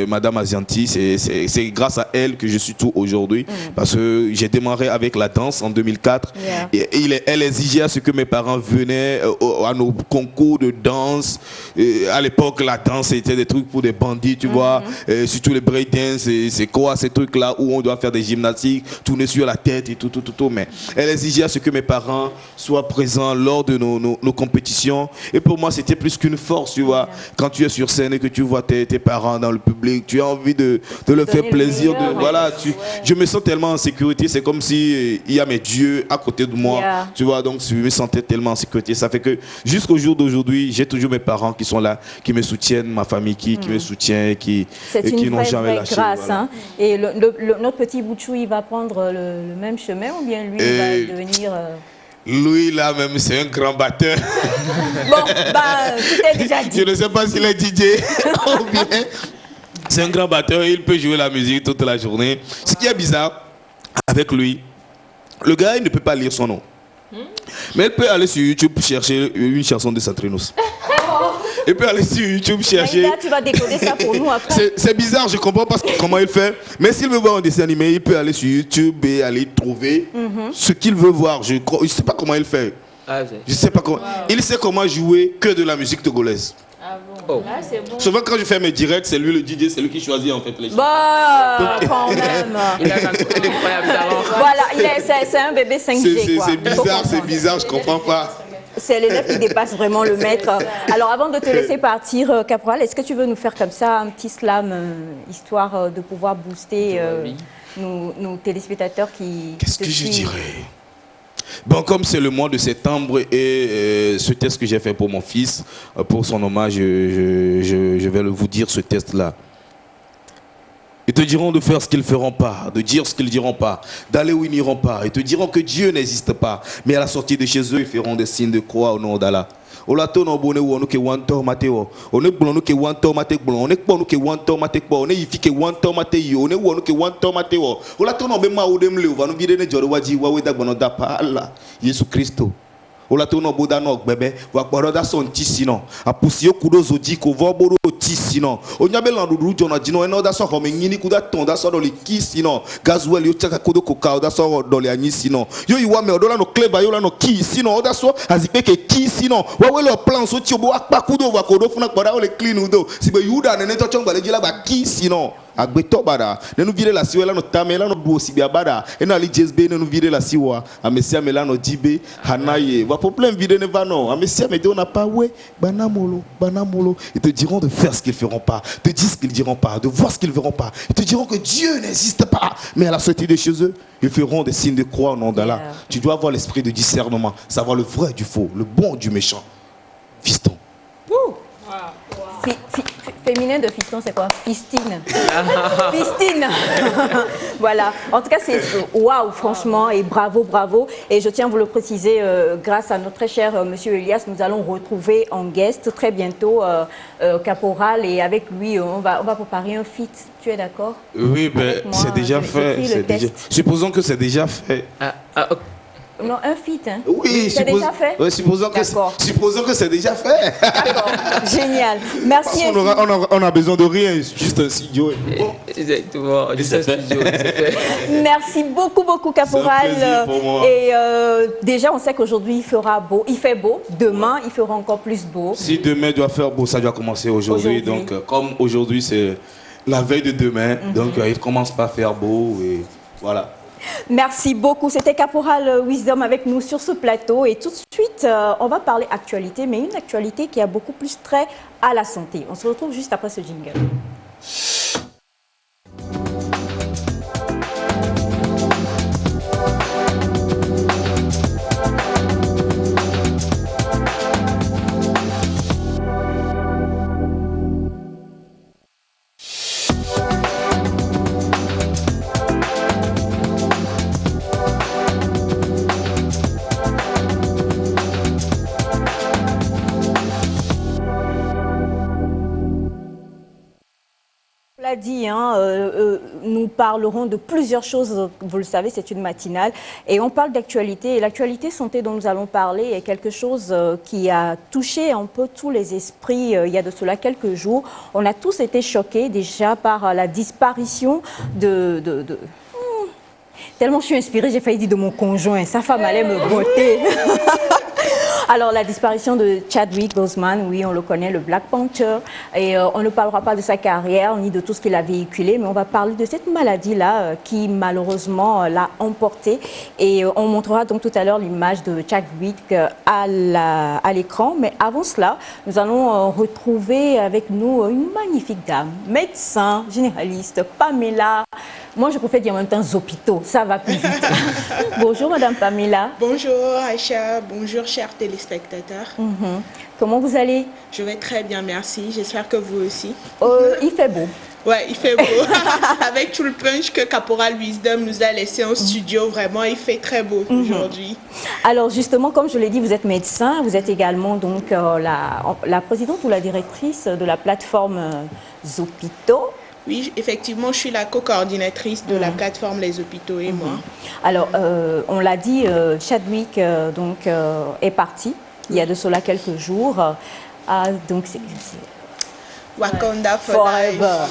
S9: Madame Azianti. C'est grâce à elle que je suis tout aujourd'hui parce que j'ai démarré avec la danse en 2004 et elle exigeait à ce que mes parents venaient à nos concours de danse. À l'époque, la danse c'était des trucs pour des bandits, tu vois, surtout les breakdance, c'est quoi ces trucs là où on doit faire des gymnastiques, tourner sur la tête et tout. Mais elle exigeait à ce que mes parents soient présents lors de nos compétitions. Et pour moi, c'était plus qu'une force, tu vois. Quand tu es sur scène et que tu vois tes parents dans le public, tu as envie de leur faire plaisir. Voilà, je me sens tellement en sécurité. C'est comme si il y a mes dieux à côté de moi. Tu vois, donc je me sentais tellement en sécurité. Ça fait que jusqu'au jour d'aujourd'hui, j'ai toujours mes parents qui sont là, qui me soutiennent, ma famille qui me soutient, qui n'ont jamais lâché.
S2: Grâce, voilà. Hein. Et notre petit Bouchou, il va prendre le même chemin ou bien lui, il va devenir...
S9: Lui, là, même, c'est un grand batteur.
S2: Bon, tout est déjà dit.
S9: Je ne sais pas s'il est DJ ou bien... C'est un grand batteur, il peut jouer la musique toute la journée. Ce qui est bizarre avec lui, le gars, il ne peut pas lire son nom. Mais il peut aller sur YouTube chercher une chanson de Satrinos. Il peut aller sur YouTube chercher...
S2: Là, tu vas décoder ça pour nous après.
S9: C'est bizarre, je comprends pas comment il fait. Mais s'il veut voir un dessin animé, il peut aller sur YouTube et aller trouver ce qu'il veut voir. Je ne sais pas comment il fait. Je sais pas comment. Il sait comment jouer que de la musique togolaise.
S6: Ah bon, là c'est bon.
S9: Souvent quand je fais mes directs, c'est lui le DJ, c'est lui qui choisit en fait les gens.
S2: Bah, quand même.
S4: Il a un incroyable talent.
S2: Voilà, c'est un bébé 5G.
S9: C'est bizarre, je comprends pas.
S2: C'est l'élève qui dépasse vraiment le maître. Alors avant de te laisser partir, Caporal, est-ce que tu veux nous faire comme ça un petit slam, histoire de pouvoir booster nos téléspectateurs qui
S9: Qu'est-ce que je dirais? Bon, comme c'est le mois de septembre et ce test que j'ai fait pour mon fils, pour son hommage, je vais vous dire ce test-là. Ils te diront de faire ce qu'ils ne feront pas, de dire ce qu'ils ne diront pas, d'aller où ils n'iront pas. Ils te diront que Dieu n'existe pas. Mais à la sortie de chez eux, ils feront des signes de croix au nom d'Allah. Olato no bone wo no ke wanto mateo one gbon no ke wanto mate gbon one gbon no ke wanto mate gbon one yifi ke wanto mate yo one wo no ke wanto mateo olato no be ma wo dem le va no vide ne joro waji wa we da gbon da pa Allah Yesu Kristo olato no boda no gbebe wa gboro da son ti sino apusi okudo zoji ko vo boro ti sino onyabe lan dudu jona jino eno da so ko me nyini kuda ton da so do le ki sino gazwell yo chaka kodo ko ka da so do le anyi sino yo yiwa me odola no clever yo la no ki sino da so azipe ke ki sino wa we lo plan so ti obo apa kudo wa kodo funa gbara o le clean udo sibe yuda ne ne to chongba le jila ba ki sino agbeto bada ne nu vire la siwa la no tame la no duo sibia bada e na ali jezbe ne nu vire la siwa amesia me la no jibe hanaye va problème vide ne va non amesia me dit on n'a pas ouais banamolo ils te diront de faire ce qu'ils feront pas, de dire ce qu'ils diront pas, de voir ce qu'ils verront pas. Ils te diront que Dieu n'existe pas, mais à la sortie de chez eux, ils feront des signes de croix au nom d'Allah. Tu dois avoir l'esprit de discernement, savoir le vrai du faux, le bon du méchant. Fiston.
S2: Féminin de fiston, c'est quoi? Fistine. Fistine. Voilà. En tout cas, c'est waouh, franchement, et bravo, bravo. Et je tiens à vous le préciser, grâce à notre très cher monsieur Elias, nous allons retrouver en guest très bientôt Caporal, et avec lui, on va préparer un feat. Tu es d'accord?
S9: Oui, ben, c'est déjà fait. Supposons que c'est déjà fait.
S2: Non, un feat, hein?
S9: Oui,
S2: c'est déjà fait?
S9: Oui, supposons que c'est déjà fait.
S2: D'accord, génial. Merci.
S9: On a besoin de rien, juste un studio.
S4: Exactement,
S2: Merci beaucoup, beaucoup, Caporal. Et déjà, on sait qu'aujourd'hui, il fera beau. Il fait beau. Demain, il fera encore plus beau.
S9: Si demain doit faire beau, ça doit commencer aujourd'hui. Donc, comme aujourd'hui, c'est la veille de demain, donc il commence par faire beau et voilà.
S2: Merci beaucoup. C'était Caporal Wisdom avec nous sur ce plateau. Et tout de suite, on va parler actualité, mais une actualité qui a beaucoup plus trait à la santé. On se retrouve juste après ce jingle. Dit, hein, nous parlerons de plusieurs choses, vous le savez, c'est une matinale et on parle d'actualité, et l'actualité santé dont nous allons parler est quelque chose qui a touché un peu tous les esprits il y a de cela quelques jours. On a tous été choqués déjà par la disparition Tellement je suis inspirée, j'ai failli dire de mon conjoint, sa femme allait me botter. Alors, la disparition de Chadwick Boseman, oui, on le connaît, le Black Panther, et on ne parlera pas de sa carrière ni de tout ce qu'il a véhiculé, mais on va parler de cette maladie-là qui, malheureusement, l'a emporté. Et on montrera donc tout à l'heure l'image de Chadwick à l'écran. Mais avant cela, nous allons retrouver avec nous une magnifique dame, médecin, généraliste, Pamela. Moi, je préfère dire en même temps Zopito, ça va plus vite. Bonjour, Madame Pamela.
S10: Bonjour, Aïcha. Bonjour, chers téléspectateurs.
S2: Comment vous allez?
S10: Je vais très bien, merci. J'espère que vous aussi.
S2: Il fait beau.
S10: Ouais, il fait beau. Avec tout le punch que Caporal Wisdom nous a laissé en studio, vraiment, il fait très beau aujourd'hui. Alors, justement, comme je l'ai dit, vous êtes médecin. Vous êtes également donc la présidente ou la directrice de la plateforme Zopito. Oui, effectivement, je suis la co-coordinatrice de la plateforme Les Hôpitaux et moi.
S2: Alors, on l'a dit, Chadwick donc, est parti il y a de cela quelques jours. Donc,
S10: Wakanda forever.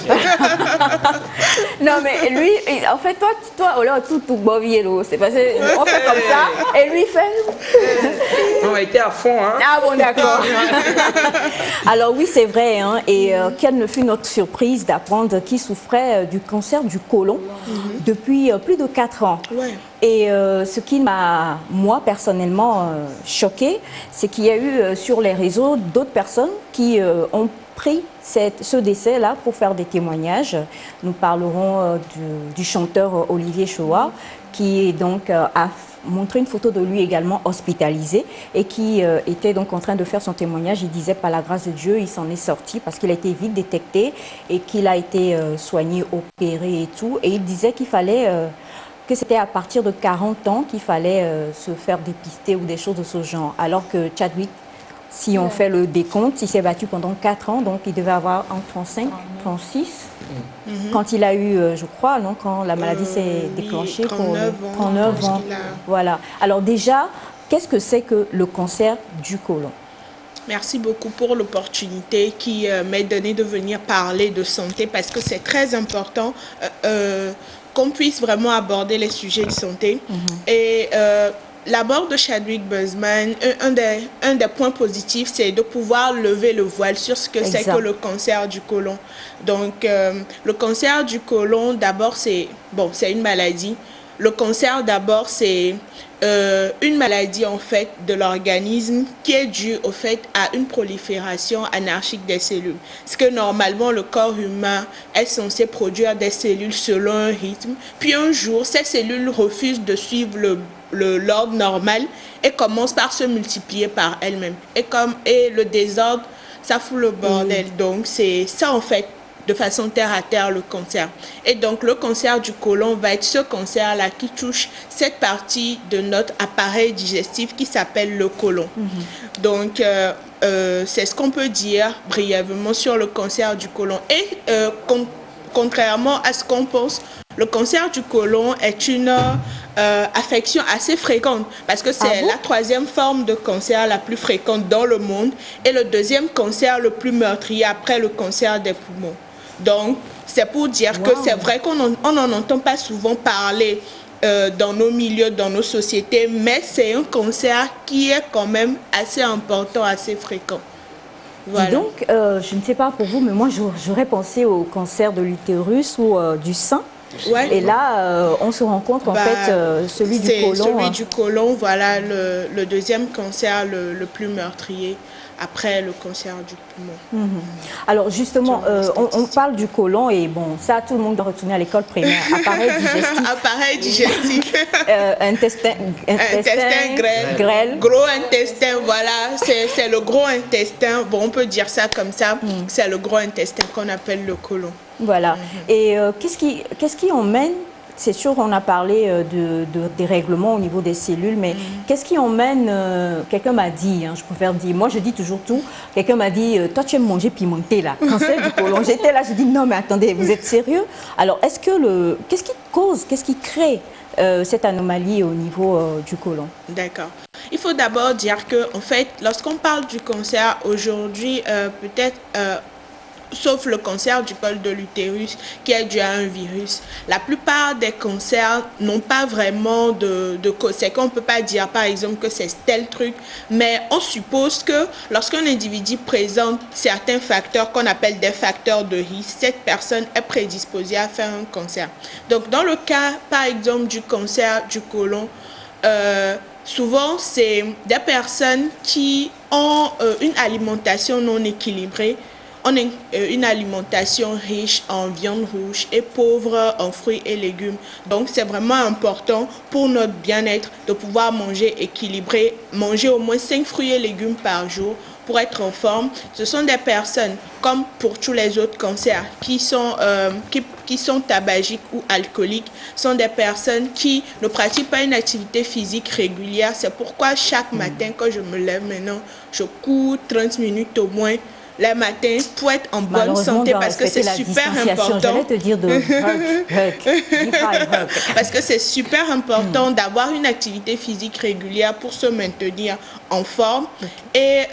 S2: Non, mais lui, en fait, toi, oh là, tout bovielo, c'est passé, on fait comme ça, et lui il fait.
S11: On a été à fond, hein.
S2: Ah bon, d'accord. Alors oui, c'est vrai, hein, et quelle ne fut notre surprise d'apprendre qu'il souffrait du cancer du côlon depuis plus de 4 ans.
S10: Ouais.
S2: Et ce qui m'a, moi, personnellement, choqué, c'est qu'il y a eu sur les réseaux d'autres personnes qui ont pris ce décès-là pour faire des témoignages. Nous parlerons du chanteur Olivier Choa, qui donc a montré une photo de lui également hospitalisé et qui était donc en train de faire son témoignage. Il disait par la grâce de Dieu, il s'en est sorti parce qu'il a été vite détecté et qu'il a été soigné, opéré et tout. Et il disait qu'il fallait... que c'était à partir de 40 ans qu'il fallait se faire dépister ou des choses de ce genre. Alors que Chadwick, si on fait le décompte, il s'est battu pendant 4 ans, donc il devait avoir entre 35, 36. Quand il a eu, je crois, non, quand la maladie s'est déclenchée, 39 ans. Voilà. Alors déjà, qu'est-ce que c'est que le cancer du côlon?
S10: Merci beaucoup pour l'opportunité qui m'est donnée de venir parler de santé parce que c'est très important qu'on puisse vraiment aborder les sujets de santé. Et la mort de Chadwick Boseman, un des points positifs, c'est de pouvoir lever le voile sur ce que c'est que le cancer du côlon. Donc, le cancer du côlon, d'abord, c'est une maladie. Le cancer, d'abord, c'est une maladie, en fait, de l'organisme qui est due, au fait, à une prolifération anarchique des cellules. Parce que, normalement, le corps humain est censé produire des cellules selon un rythme. Puis, un jour, ces cellules refusent de suivre l'ordre normal et commencent par se multiplier par elles-mêmes. Et le désordre, ça fout le bordel. Donc, c'est ça, en fait, de façon terre à terre, le cancer. Et donc, le cancer du côlon va être ce cancer-là qui touche cette partie de notre appareil digestif qui s'appelle le côlon. Donc, c'est ce qu'on peut dire brièvement sur le cancer du côlon. Et contrairement à ce qu'on pense, le cancer du côlon est une affection assez fréquente parce que c'est la 3e forme de cancer la plus fréquente dans le monde et le 2e cancer le plus meurtrier après le cancer des poumons. Donc, c'est pour dire que c'est vrai qu'on n'en entend pas souvent parler dans nos milieux, dans nos sociétés, mais c'est un cancer qui est quand même assez important, assez fréquent. Voilà.
S2: Dis donc, je ne sais pas pour vous, mais moi j'aurais pensé au cancer de l'utérus ou du sein. Et là, on se rend compte qu'en fait, celui du côlon...
S10: Celui du côlon, voilà, le 2e cancer le plus meurtrier après le cancer du poumon.
S2: Alors justement, on parle du côlon et bon, ça tout le monde doit retourner à l'école primaire. Appareil digestif.
S10: Appareil digestif.
S2: Intestin grêle.
S10: Gros intestin, voilà, c'est le gros intestin. Bon, on peut dire ça comme ça. C'est le gros intestin qu'on appelle le côlon.
S2: Voilà. Et qu'est-ce qui emmène, c'est sûr qu'on a parlé des règlements au niveau des cellules, mais qu'est-ce qui emmène, quelqu'un m'a dit, je préfère dire, moi je dis toujours tout, quelqu'un m'a dit, toi tu aimes manger pimenté là, cancer du côlon. J'étais là, je dis non mais attendez, vous êtes sérieux? Alors qu'est-ce qui cause, qu'est-ce qui crée cette anomalie au niveau du côlon?
S10: D'accord. Il faut d'abord dire que, en fait, lorsqu'on parle du cancer aujourd'hui, peut-être... sauf le cancer du col de l'utérus qui est dû à un virus. La plupart des cancers n'ont pas vraiment de cause. C'est qu'on ne peut pas dire par exemple que c'est tel truc, mais on suppose que lorsqu'un individu présente certains facteurs qu'on appelle des facteurs de risque, cette personne est prédisposée à faire un cancer. Donc dans le cas par exemple du cancer du côlon, souvent c'est des personnes qui ont une alimentation non équilibrée. On a une alimentation riche en viande rouge et pauvre en fruits et légumes. Donc, c'est vraiment important pour notre bien-être de pouvoir manger équilibré, manger au moins 5 fruits et légumes par jour pour être en forme. Ce sont des personnes, comme pour tous les autres cancers, qui sont tabagiques ou alcooliques, sont des personnes qui ne pratiquent pas une activité physique régulière. C'est pourquoi chaque matin, quand je me lève maintenant, je cours 30 minutes au moins les matins pour être en bonne santé parce que c'est super important.
S2: J'allais te dire de
S10: parce que c'est super important d'avoir une activité physique régulière pour se maintenir en forme. Et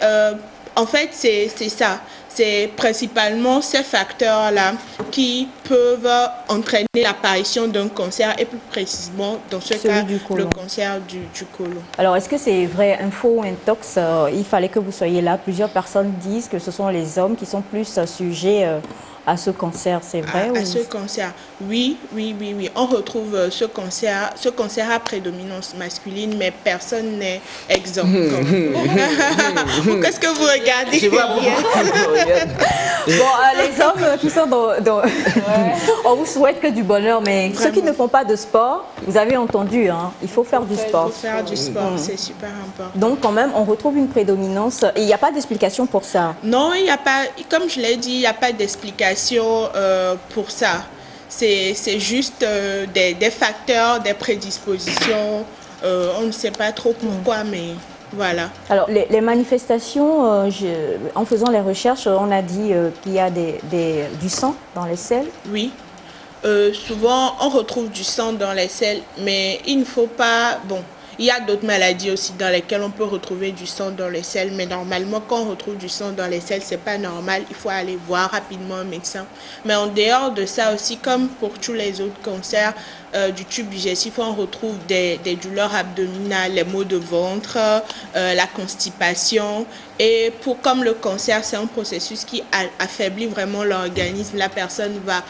S10: en fait, c'est ça. c'est principalement ces facteurs-là qui peuvent entraîner l'apparition d'un cancer et plus précisément, dans ce cas, le cancer du côlon.
S2: Alors, est-ce que c'est vrai, info ou intox, il fallait que vous soyez là. Plusieurs personnes disent que ce sont les hommes qui sont plus sujets à ce cancer, c'est vrai?
S10: À ce cancer, oui. On retrouve ce cancer à prédominance masculine, mais personne n'est exempt. Qu'est-ce que vous regardez?
S4: Je vois
S2: les hommes qui sont dans on vous souhaite que du bonheur, mais vraiment, ceux qui ne font pas de sport, vous avez entendu, hein, il faut faire du sport.
S10: Il faut faire du sport, c'est super important.
S2: Donc quand même, on retrouve une prédominance, et il n'y a pas d'explication pour ça?
S10: Non, il n'y a pas, comme je l'ai dit, il n'y a pas d'explication pour ça. C'est juste des facteurs, des prédispositions. On ne sait pas trop pourquoi, mais voilà. Alors,
S2: les manifestations, en faisant les recherches, on a dit qu'il y a du sang dans les selles.
S10: Oui. Souvent, on retrouve du sang dans les selles, mais il ne faut pas... Bon, il y a d'autres maladies aussi dans lesquelles on peut retrouver du sang dans les selles, mais normalement, quand on retrouve du sang dans les selles, c'est pas normal. Il faut aller voir rapidement un médecin. Mais en dehors de ça aussi, comme pour tous les autres cancers du tube digestif, on retrouve des douleurs abdominales, les maux de ventre, la constipation. Et comme le cancer, c'est un processus qui affaiblit vraiment l'organisme, la personne va...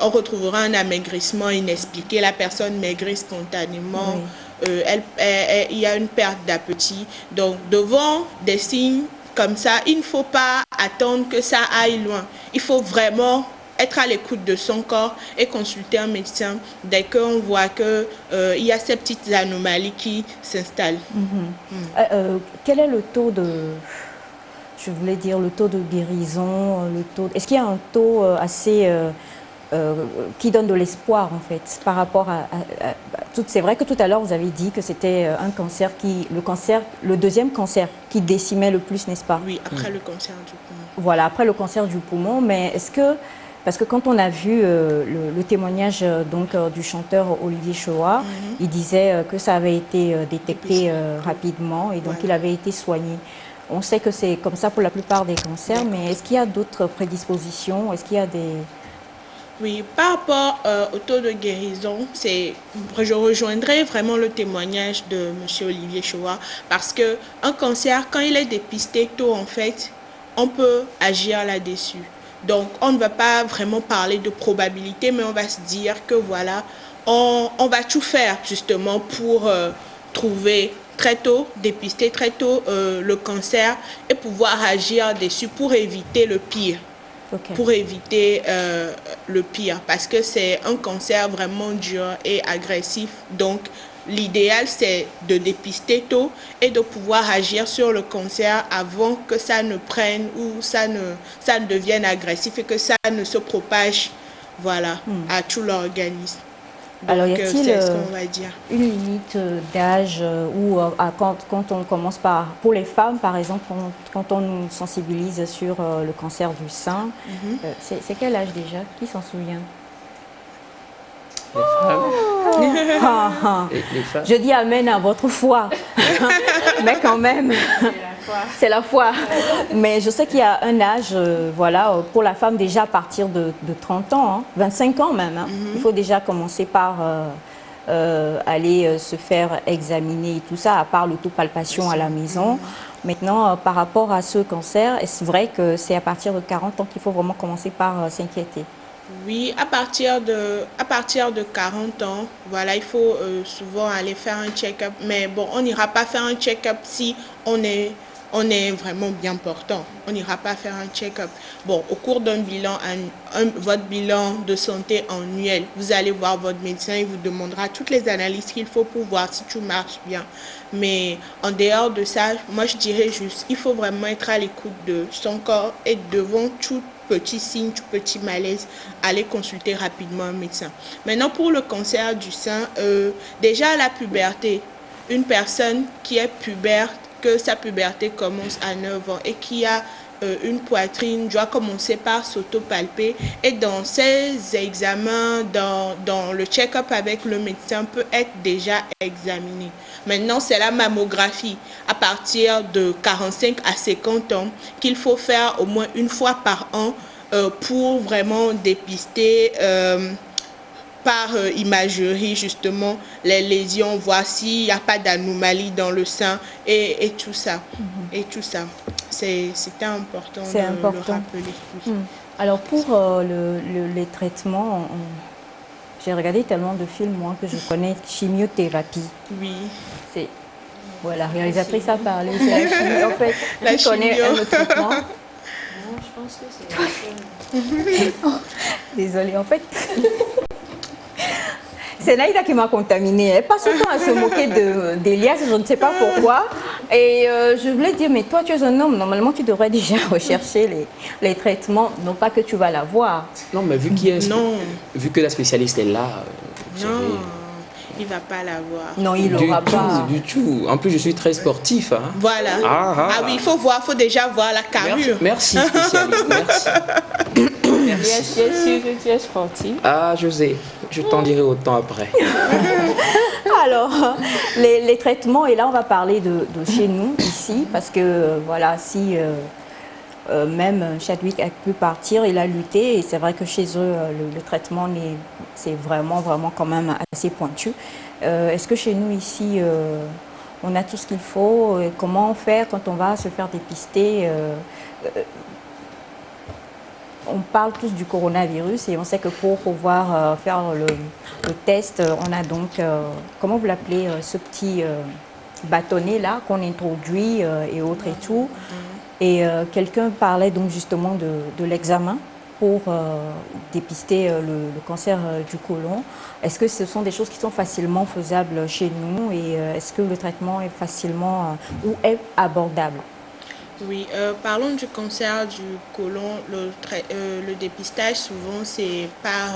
S10: on retrouvera un amaigrissement inexpliqué, la personne maigrit spontanément. Oui. Il y a une perte d'appétit. Donc, devant des signes comme ça, il ne faut pas attendre que ça aille loin. Il faut vraiment être à l'écoute de son corps et consulter un médecin dès qu'on voit qu'il y a ces petites anomalies qui s'installent.
S2: Quel est le taux de... Je voulais dire le taux de guérison, est-ce qu'il y a un taux assez... qui donne de l'espoir en fait par rapport à tout. C'est vrai que tout à l'heure vous avez dit que c'était un cancer le deuxième cancer qui décimait le plus, n'est-ce pas?
S10: Oui, après le cancer du poumon.
S2: Voilà, après le cancer du poumon, mais est-ce que, parce que quand on a vu le témoignage du chanteur Olivier Choa, il disait que ça avait été détecté rapidement et donc il avait été soigné. On sait que c'est comme ça pour la plupart des cancers, mais est-ce qu'il y a d'autres prédispositions? Est-ce qu'il y a des...
S10: Oui, par rapport au taux de guérison, je rejoindrai vraiment le témoignage de M. Olivier Choa parce qu'un cancer, quand il est dépisté tôt, en fait, on peut agir là-dessus. Donc, on ne va pas vraiment parler de probabilité, mais on va se dire que voilà, on va tout faire justement pour trouver très tôt, dépister très tôt le cancer et pouvoir agir dessus pour éviter le pire. Okay. Pour éviter le pire, parce que c'est un cancer vraiment dur et agressif. Donc, l'idéal, c'est de dépister tôt et de pouvoir agir sur le cancer avant que ça ne prenne ou ça ne devienne agressif et que ça ne se propage à tout l'organisme. Donc, alors, y a-t-il
S2: une limite d'âge ou quand on commence pour les femmes, par exemple, quand on nous sensibilise sur le cancer du sein, c'est quel âge déjà? Qui s'en souvient?
S4: Les femmes. Les femmes.
S2: Je dis amen à votre foi, mais quand même... C'est la foi. Mais je sais qu'il y a un âge, pour la femme déjà à partir de 30 ans, 25 ans même. Il faut déjà commencer par aller se faire examiner et tout ça, à part l'autopalpation à la maison. Maintenant, par rapport à ce cancer, est-ce vrai que c'est à partir de 40 ans qu'il faut vraiment commencer par s'inquiéter?
S10: Oui, à partir de 40 ans, il faut souvent aller faire un check-up. Mais bon, on n'ira pas faire un check-up si on est vraiment bien portant. On n'ira pas faire un check-up. Bon, au cours d'un bilan, votre bilan de santé annuel, vous allez voir votre médecin, il vous demandera toutes les analyses qu'il faut pour voir si tout marche bien. Mais en dehors de ça, moi je dirais juste, il faut vraiment être à l'écoute de son corps et devant tout petit signe, tout petit malaise, aller consulter rapidement un médecin. Maintenant, pour le cancer du sein, déjà à la puberté, une personne qui est pubère, que sa puberté commence à 9 ans et qui a une poitrine doit commencer par s'auto-palper et dans ces examens, dans le check-up avec le médecin peut être déjà examiné. Maintenant, c'est la mammographie à partir de 45 à 50 ans qu'il faut faire au moins une fois par an pour vraiment dépister par imagerie justement les lésions, voir s'il n'y a pas d'anomalie dans le sein et tout ça. Et tout ça. C'était important de le rappeler. Oui.
S2: Alors pour les traitements, j'ai regardé tellement de films moi que je connais chimiothérapie.
S10: Oui.
S2: C'est la réalisatrice a parlé, c'est la chimie. En fait, tu connais un autre traitement.
S5: Non, je pense que c'est la seule.
S2: Désolée, en fait. C'est Naïda qui m'a contaminée. Elle passe tout le temps à se moquer d'Elias, je ne sais pas pourquoi. Et je voulais dire, mais toi, tu es un homme, normalement, tu devrais déjà rechercher les traitements, non pas que tu vas l'avoir.
S4: Non, mais vu que la spécialiste est là,
S10: non, il ne va pas l'avoir.
S2: Non, il n'aura pas.
S4: Du tout. En plus, je suis très sportif. Hein.
S10: Voilà. Ah oui, il faut déjà voir la carrure.
S4: Merci spécialiste, merci.
S6: Yes, tu es sûr que tu es sportif?
S4: Ah, je sais. Je t'en dirai autant après.
S2: Alors, les traitements, et là, on va parler de chez nous, ici, parce que, voilà, si même Chadwick a pu partir, il a lutté, et c'est vrai que chez eux, le traitement, c'est vraiment, vraiment quand même assez pointu. Est-ce que chez nous, ici, on a tout ce qu'il faut? Comment faire quand on va se faire dépister? On parle tous du coronavirus et on sait que pour pouvoir faire le test, on a donc, comment vous l'appelez, ce petit bâtonnet là qu'on introduit et autres et tout. Et quelqu'un parlait donc justement de l'examen pour dépister le cancer du côlon. Est-ce que ce sont des choses qui sont facilement faisables chez nous et est-ce que le traitement est facilement ou est abordable?
S10: Oui, parlons du cancer du côlon. Le dépistage, souvent, c'est par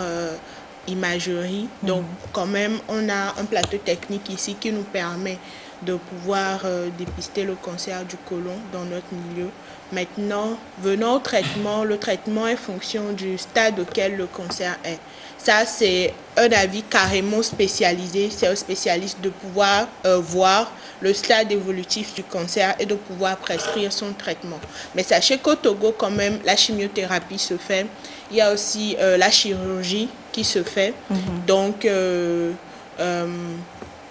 S10: imagerie. Donc, quand même, on a un plateau technique ici qui nous permet de pouvoir dépister le cancer du côlon dans notre milieu. Maintenant, venant au traitement, le traitement est fonction du stade auquel le cancer est. Ça, c'est un avis carrément spécialisé. C'est aux spécialistes de pouvoir voir le stade évolutif du cancer et de pouvoir prescrire son traitement. Mais sachez qu'au Togo, quand même, la chimiothérapie se fait. Il y a aussi la chirurgie qui se fait. Donc,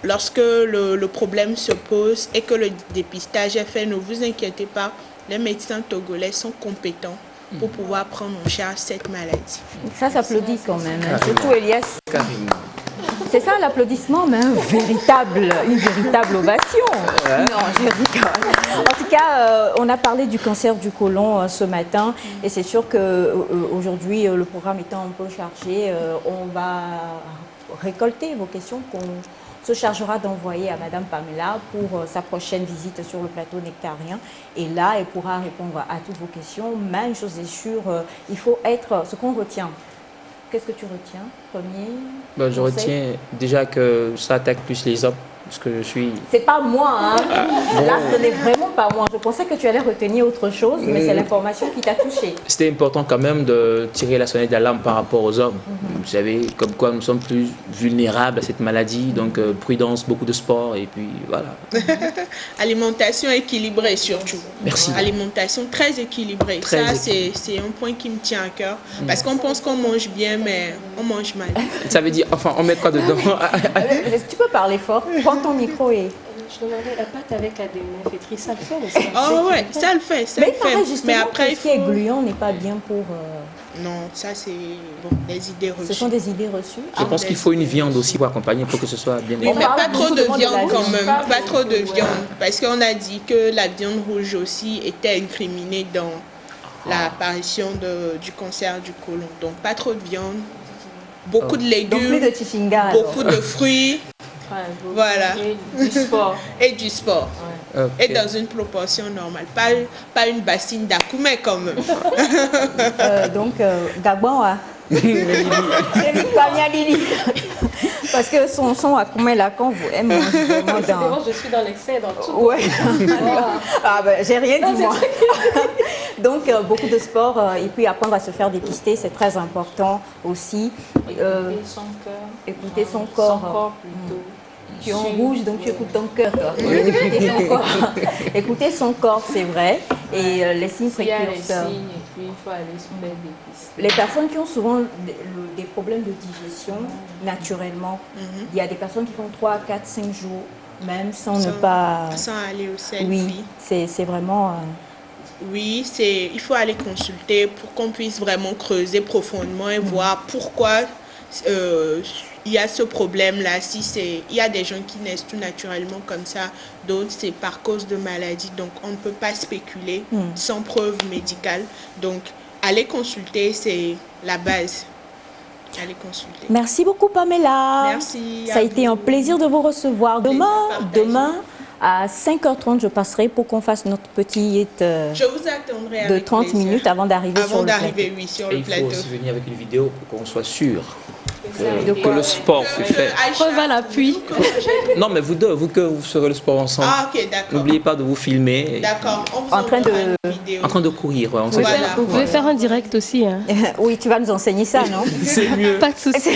S10: lorsque le problème se pose et que le dépistage est fait, ne vous inquiétez pas, les médecins togolais sont compétents pour pouvoir prendre en charge cette maladie.
S2: Ça s'applaudit quand même, hein. Surtout Elias. C'est ça l'applaudissement, mais une véritable ovation. Ouais. Non, je rigole. En tout cas, on a parlé du cancer du côlon ce matin et c'est sûr qu'aujourd'hui, le programme étant un peu chargé, on va récolter vos questions qu'on se chargera d'envoyer à Madame Pamela pour sa prochaine visite sur le plateau nectarien. Et là, elle pourra répondre à toutes vos questions. Mais une chose est sûre, il faut être ce qu'on retient. Qu'est-ce que tu retiens, premier?
S4: Je retiens déjà que ça attaque plus les hommes, parce que je suis...
S2: C'est pas moi, hein. Là, ce n'est vraiment pas moi. Je pensais que tu allais retenir autre chose, mais c'est l'information qui t'a touché.
S4: C'était important quand même de tirer la sonnette d'alarme par rapport aux hommes. Vous savez, comme quoi nous sommes plus vulnérables à cette maladie, donc prudence, beaucoup de sport, et puis voilà.
S10: Alimentation équilibrée surtout.
S4: Merci.
S10: Alimentation très équilibrée. Ça, c'est un point qui me tient à cœur, parce qu'on pense qu'on mange bien, mais on mange mal.
S4: Ça veut dire, enfin, on met quoi dedans?
S2: Tu peux parler fort, prends ton micro et...
S5: Je demandais la pâte avec la démonfétrice, ça le fait aussi.
S10: Oh ouais, ça le fait, ça le fait.
S2: Mais après, ce qui est gluant n'est pas bien pour...
S10: Non, ça c'est des idées reçues.
S2: Ce sont des idées reçues.
S4: Je pense qu'il faut une viande aussi pour accompagner, pour que ce soit bien.
S10: Oui, mais pas trop de viande quand même, pas trop de viande. Parce qu'on a dit que la viande rouge aussi était incriminée dans l'apparition du cancer du côlon. Donc pas trop de viande, beaucoup de légumes,
S2: donc plus de chichinga,
S10: beaucoup de fruits. Voilà.
S6: Et du sport.
S10: Et du sport.
S4: Ouais. Okay.
S10: Et dans une proportion normale. Pas une bassine d'Akoumé quand même.
S2: Donc, Gabon, Parce que son son à combien là quand vous aimez vraiment dans...
S3: Je suis dans l'excès, dans tout.
S2: Ouais. Ah ben, j'ai rien dit moi. Donc beaucoup de sport et puis apprendre à se faire dépister, c'est très important aussi.
S6: Écouter son cœur.
S2: Écouter son corps.
S6: Son corps plutôt.
S2: Tu es en rouge, donc tu écoutes ton cœur. Écouter son corps. Écouter son corps, c'est vrai. Et les signes
S6: Il y a les
S2: précurseurs.
S6: signes et puis il faut aller se faire dépister.
S2: Les personnes qui ont souvent des problèmes de digestion, naturellement, il y a des personnes qui font 3, 4, 5 jours, même sans ne pas...
S10: Sans aller au sel.
S2: Oui, c'est vraiment...
S10: Oui, il faut aller consulter pour qu'on puisse vraiment creuser profondément et voir pourquoi il y a ce problème-là. Il y a des gens qui naissent tout naturellement comme ça, d'autres c'est par cause de maladie. Donc on ne peut pas spéculer sans preuve médicale. Donc aller consulter, c'est la base. Allez consulter.
S2: Merci beaucoup Pamela.
S10: Merci.
S2: Ça a été un plaisir de vous recevoir. Demain à 5h30, je passerai pour qu'on fasse notre petite
S10: je vous attendrai
S2: de
S10: avec
S2: 30
S10: plaisir.
S2: minutes avant d'arriver sur le plateau.
S10: Oui, sur
S4: Et
S10: le
S4: il
S10: plateau.
S4: faut aussi venir avec une vidéo pour qu'on soit sûr
S2: De
S4: que
S2: quoi?
S4: le sport se fait.
S3: Preuve à l'appui.
S4: Non, mais vous deux, vous que vous ferez le sport ensemble,
S10: Ah, ok, d'accord.
S4: n'oubliez pas de vous filmer.
S10: D'accord. On vous
S2: En train
S10: enverra
S2: de-
S10: une vidéo.
S4: En train de courir, ouais, on sait
S10: Voilà.
S3: Vous pouvez faire un direct aussi. Hein.
S2: Oui, tu vas nous enseigner ça, non?
S4: C'est mieux.
S3: Pas de souci.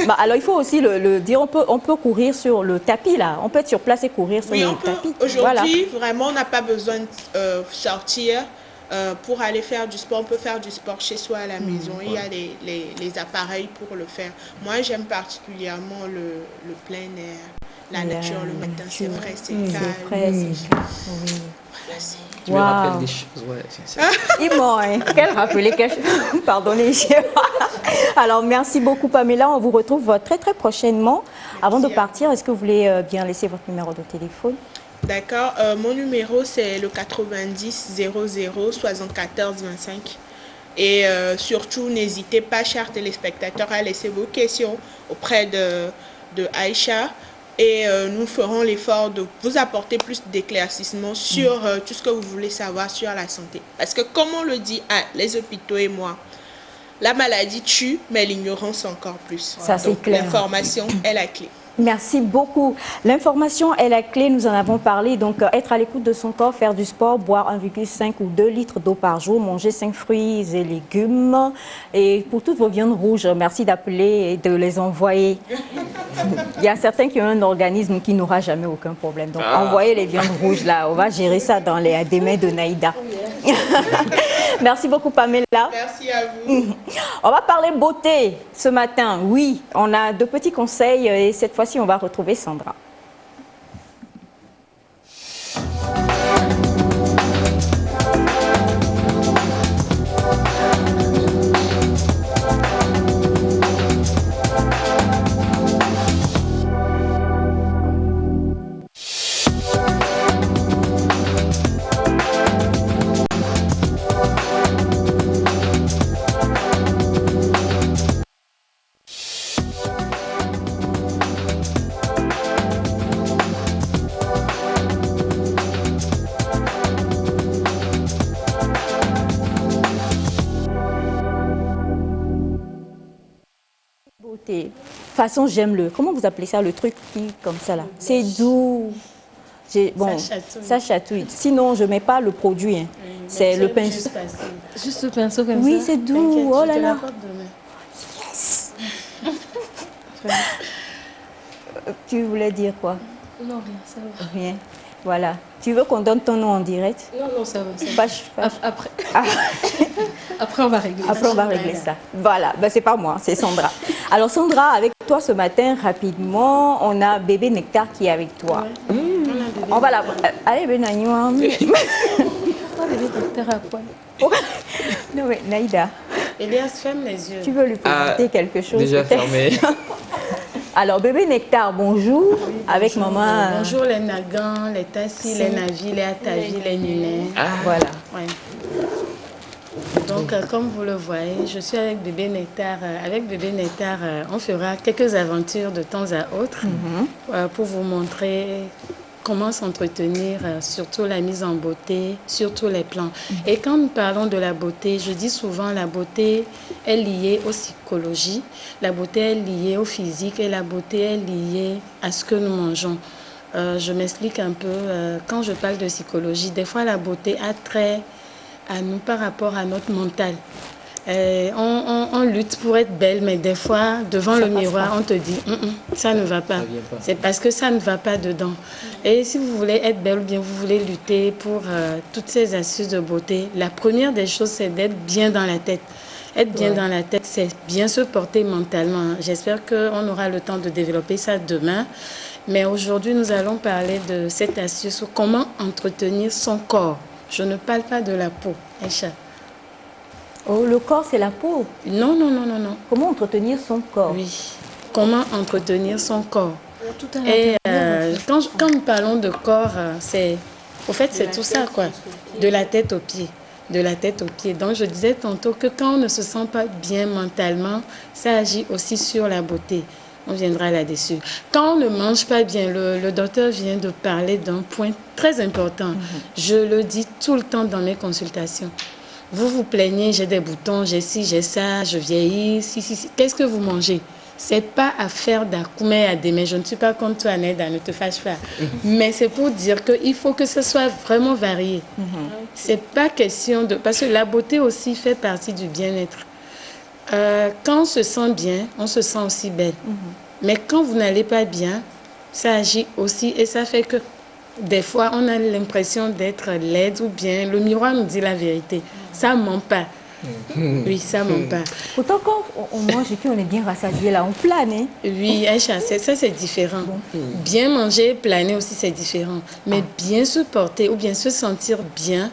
S2: Bah, alors il faut aussi le dire, on peut courir sur le tapis là, on peut être sur place et courir sur
S10: Oui,
S2: le
S10: on peut.
S2: tapis.
S10: Aujourd'hui, vraiment, on n'a pas besoin de sortir pour aller faire du sport. On peut faire du sport chez soi à la maison. Il y a les appareils pour le faire. Moi, j'aime particulièrement le plein air, la nature le matin. C'est frais, c'est calme.
S2: C'est frais, c'est calme. Oui.
S10: Voilà, c'est-
S4: Tu me
S2: Wow.
S4: rappelles des choses, ouais.
S2: Ils m'ont, hein. Quel rappelé, pardonnez. Alors, merci beaucoup, Pamela. On vous retrouve très, très prochainement. Avant de partir, est-ce que vous voulez bien laisser votre numéro de téléphone?
S10: D'accord. Mon numéro, c'est le 90 00 74 25. Et surtout, n'hésitez pas, chers téléspectateurs, à laisser vos questions auprès de Aïcha. Et nous ferons l'effort de vous apporter plus d'éclaircissement sur tout ce que vous voulez savoir sur la santé. Parce que comme on le dit, les hôpitaux et moi, la maladie tue, mais l'ignorance encore plus.
S2: Ça, c'est
S10: Donc,
S2: clair.
S10: l'information est la clé.
S2: Merci beaucoup. L'information est la clé, nous en avons parlé. Donc, être à l'écoute de son corps, faire du sport, boire 1,5 ou 2 litres d'eau par jour, manger 5 fruits et légumes. Et pour toutes vos viandes rouges, merci d'appeler et de les envoyer. Il y a certains qui ont un organisme qui n'aura jamais aucun problème. Donc, envoyez les viandes rouges là. On va gérer ça dans des mains de Naïda. Merci beaucoup, Pamela.
S10: Merci à vous.
S2: On va parler beauté ce matin. Oui, on a de petits conseils et cette fois-ci, on va retrouver Sandra. Beauté. Façon, j'aime comment vous appelez ça, le truc qui, comme ça là? C'est doux. Bon,
S5: Ça chatouille.
S2: ça chatouille. Sinon, je ne mets pas le produit. Hein. C'est le pinceau.
S3: Juste le pinceau comme
S2: Oui,
S3: ça.
S2: c'est doux. Oh là là. Tu voulais dire quoi?
S3: Non, rien, ça va.
S2: Rien. Voilà. Tu veux qu'on donne ton nom en direct?
S3: Non, non, ça va. Après. Après, on va régler
S2: Après, on va régler ça. Voilà. Ben, c'est pas moi, c'est Sandra. Alors, Sandra, avec toi ce matin, rapidement, on a bébé Nectar qui est avec toi.
S3: Ouais.
S2: On va la... Allez, Benagnoua.
S3: Bébé Nectar à poil.
S2: Non, mais Naïda.
S5: Elias, ferme les yeux.
S2: Tu veux lui présenter quelque chose?
S4: Déjà fermé.
S2: Alors, bébé Nectar, bonjour.
S5: Oui,
S2: avec
S5: bonjour.
S2: maman.
S5: Bonjour les Nagans, les Tassi, les Navi, les Atavi, les Nunais.
S2: Voilà.
S5: Ouais. Donc, comme vous le voyez, je suis avec bébé Nectar. Avec bébé Nectar, on fera quelques aventures de temps à autre pour vous montrer comment s'entretenir, surtout la mise en beauté, surtout les plans. Et quand nous parlons de la beauté, je dis souvent la beauté est liée aux psychologies, la beauté est liée au physique et la beauté est liée à ce que nous mangeons. Je m'explique un peu. Quand je parle de psychologie, des fois la beauté a trait à nous par rapport à notre mental. On lutte pour être belle, mais des fois, devant le miroir, on te dit ça ne va pas. C'est parce que ça ne va pas dedans. Et si vous voulez être belle ou bien vous voulez lutter pour toutes ces astuces de beauté, la première des choses, c'est d'être bien dans la tête. Être bien dans la tête, c'est bien se porter mentalement. J'espère qu'on aura le temps de développer ça demain. Mais aujourd'hui, nous allons parler de cette astuce sur comment entretenir son corps. Je ne parle pas de la peau, Aïcha.
S2: Oh, le corps, c'est la peau?
S5: Non, non, non, non, non.
S2: Comment entretenir son corps?
S5: Oui. Comment entretenir son corps? Et quand nous parlons de corps, c'est tout ça, quoi. De la tête aux pieds. De la tête aux pieds. Donc, je disais tantôt que quand on ne se sent pas bien mentalement, ça agit aussi sur la beauté. On viendra là-dessus. Quand on ne mange pas bien, le docteur vient de parler d'un point très important. Je le dis tout le temps dans mes consultations. Vous vous plaignez, j'ai des boutons, j'ai ci, j'ai ça, je vieillis, si. Qu'est-ce que vous mangez? C'est pas affaire d'accoumer à des, mais je ne suis pas contre toi, Neda, ne te fâche pas. Mais c'est pour dire qu'il faut que ce soit vraiment varié. C'est pas question de... Parce que la beauté aussi fait partie du bien-être. Quand on se sent bien, on se sent aussi belle. Mais quand vous n'allez pas bien, ça agit aussi et ça fait que des fois, on a l'impression d'être laide ou bien le miroir nous dit la vérité. Ça ne ment pas. Oui, ça ne ment pas.
S2: Pourtant, quand on mange et qu'on est bien rassasié, là, on plane. Hein?
S5: Oui, Aïcha, ça c'est différent. Bien manger, planer aussi, c'est différent. Mais bien se porter ou bien se sentir bien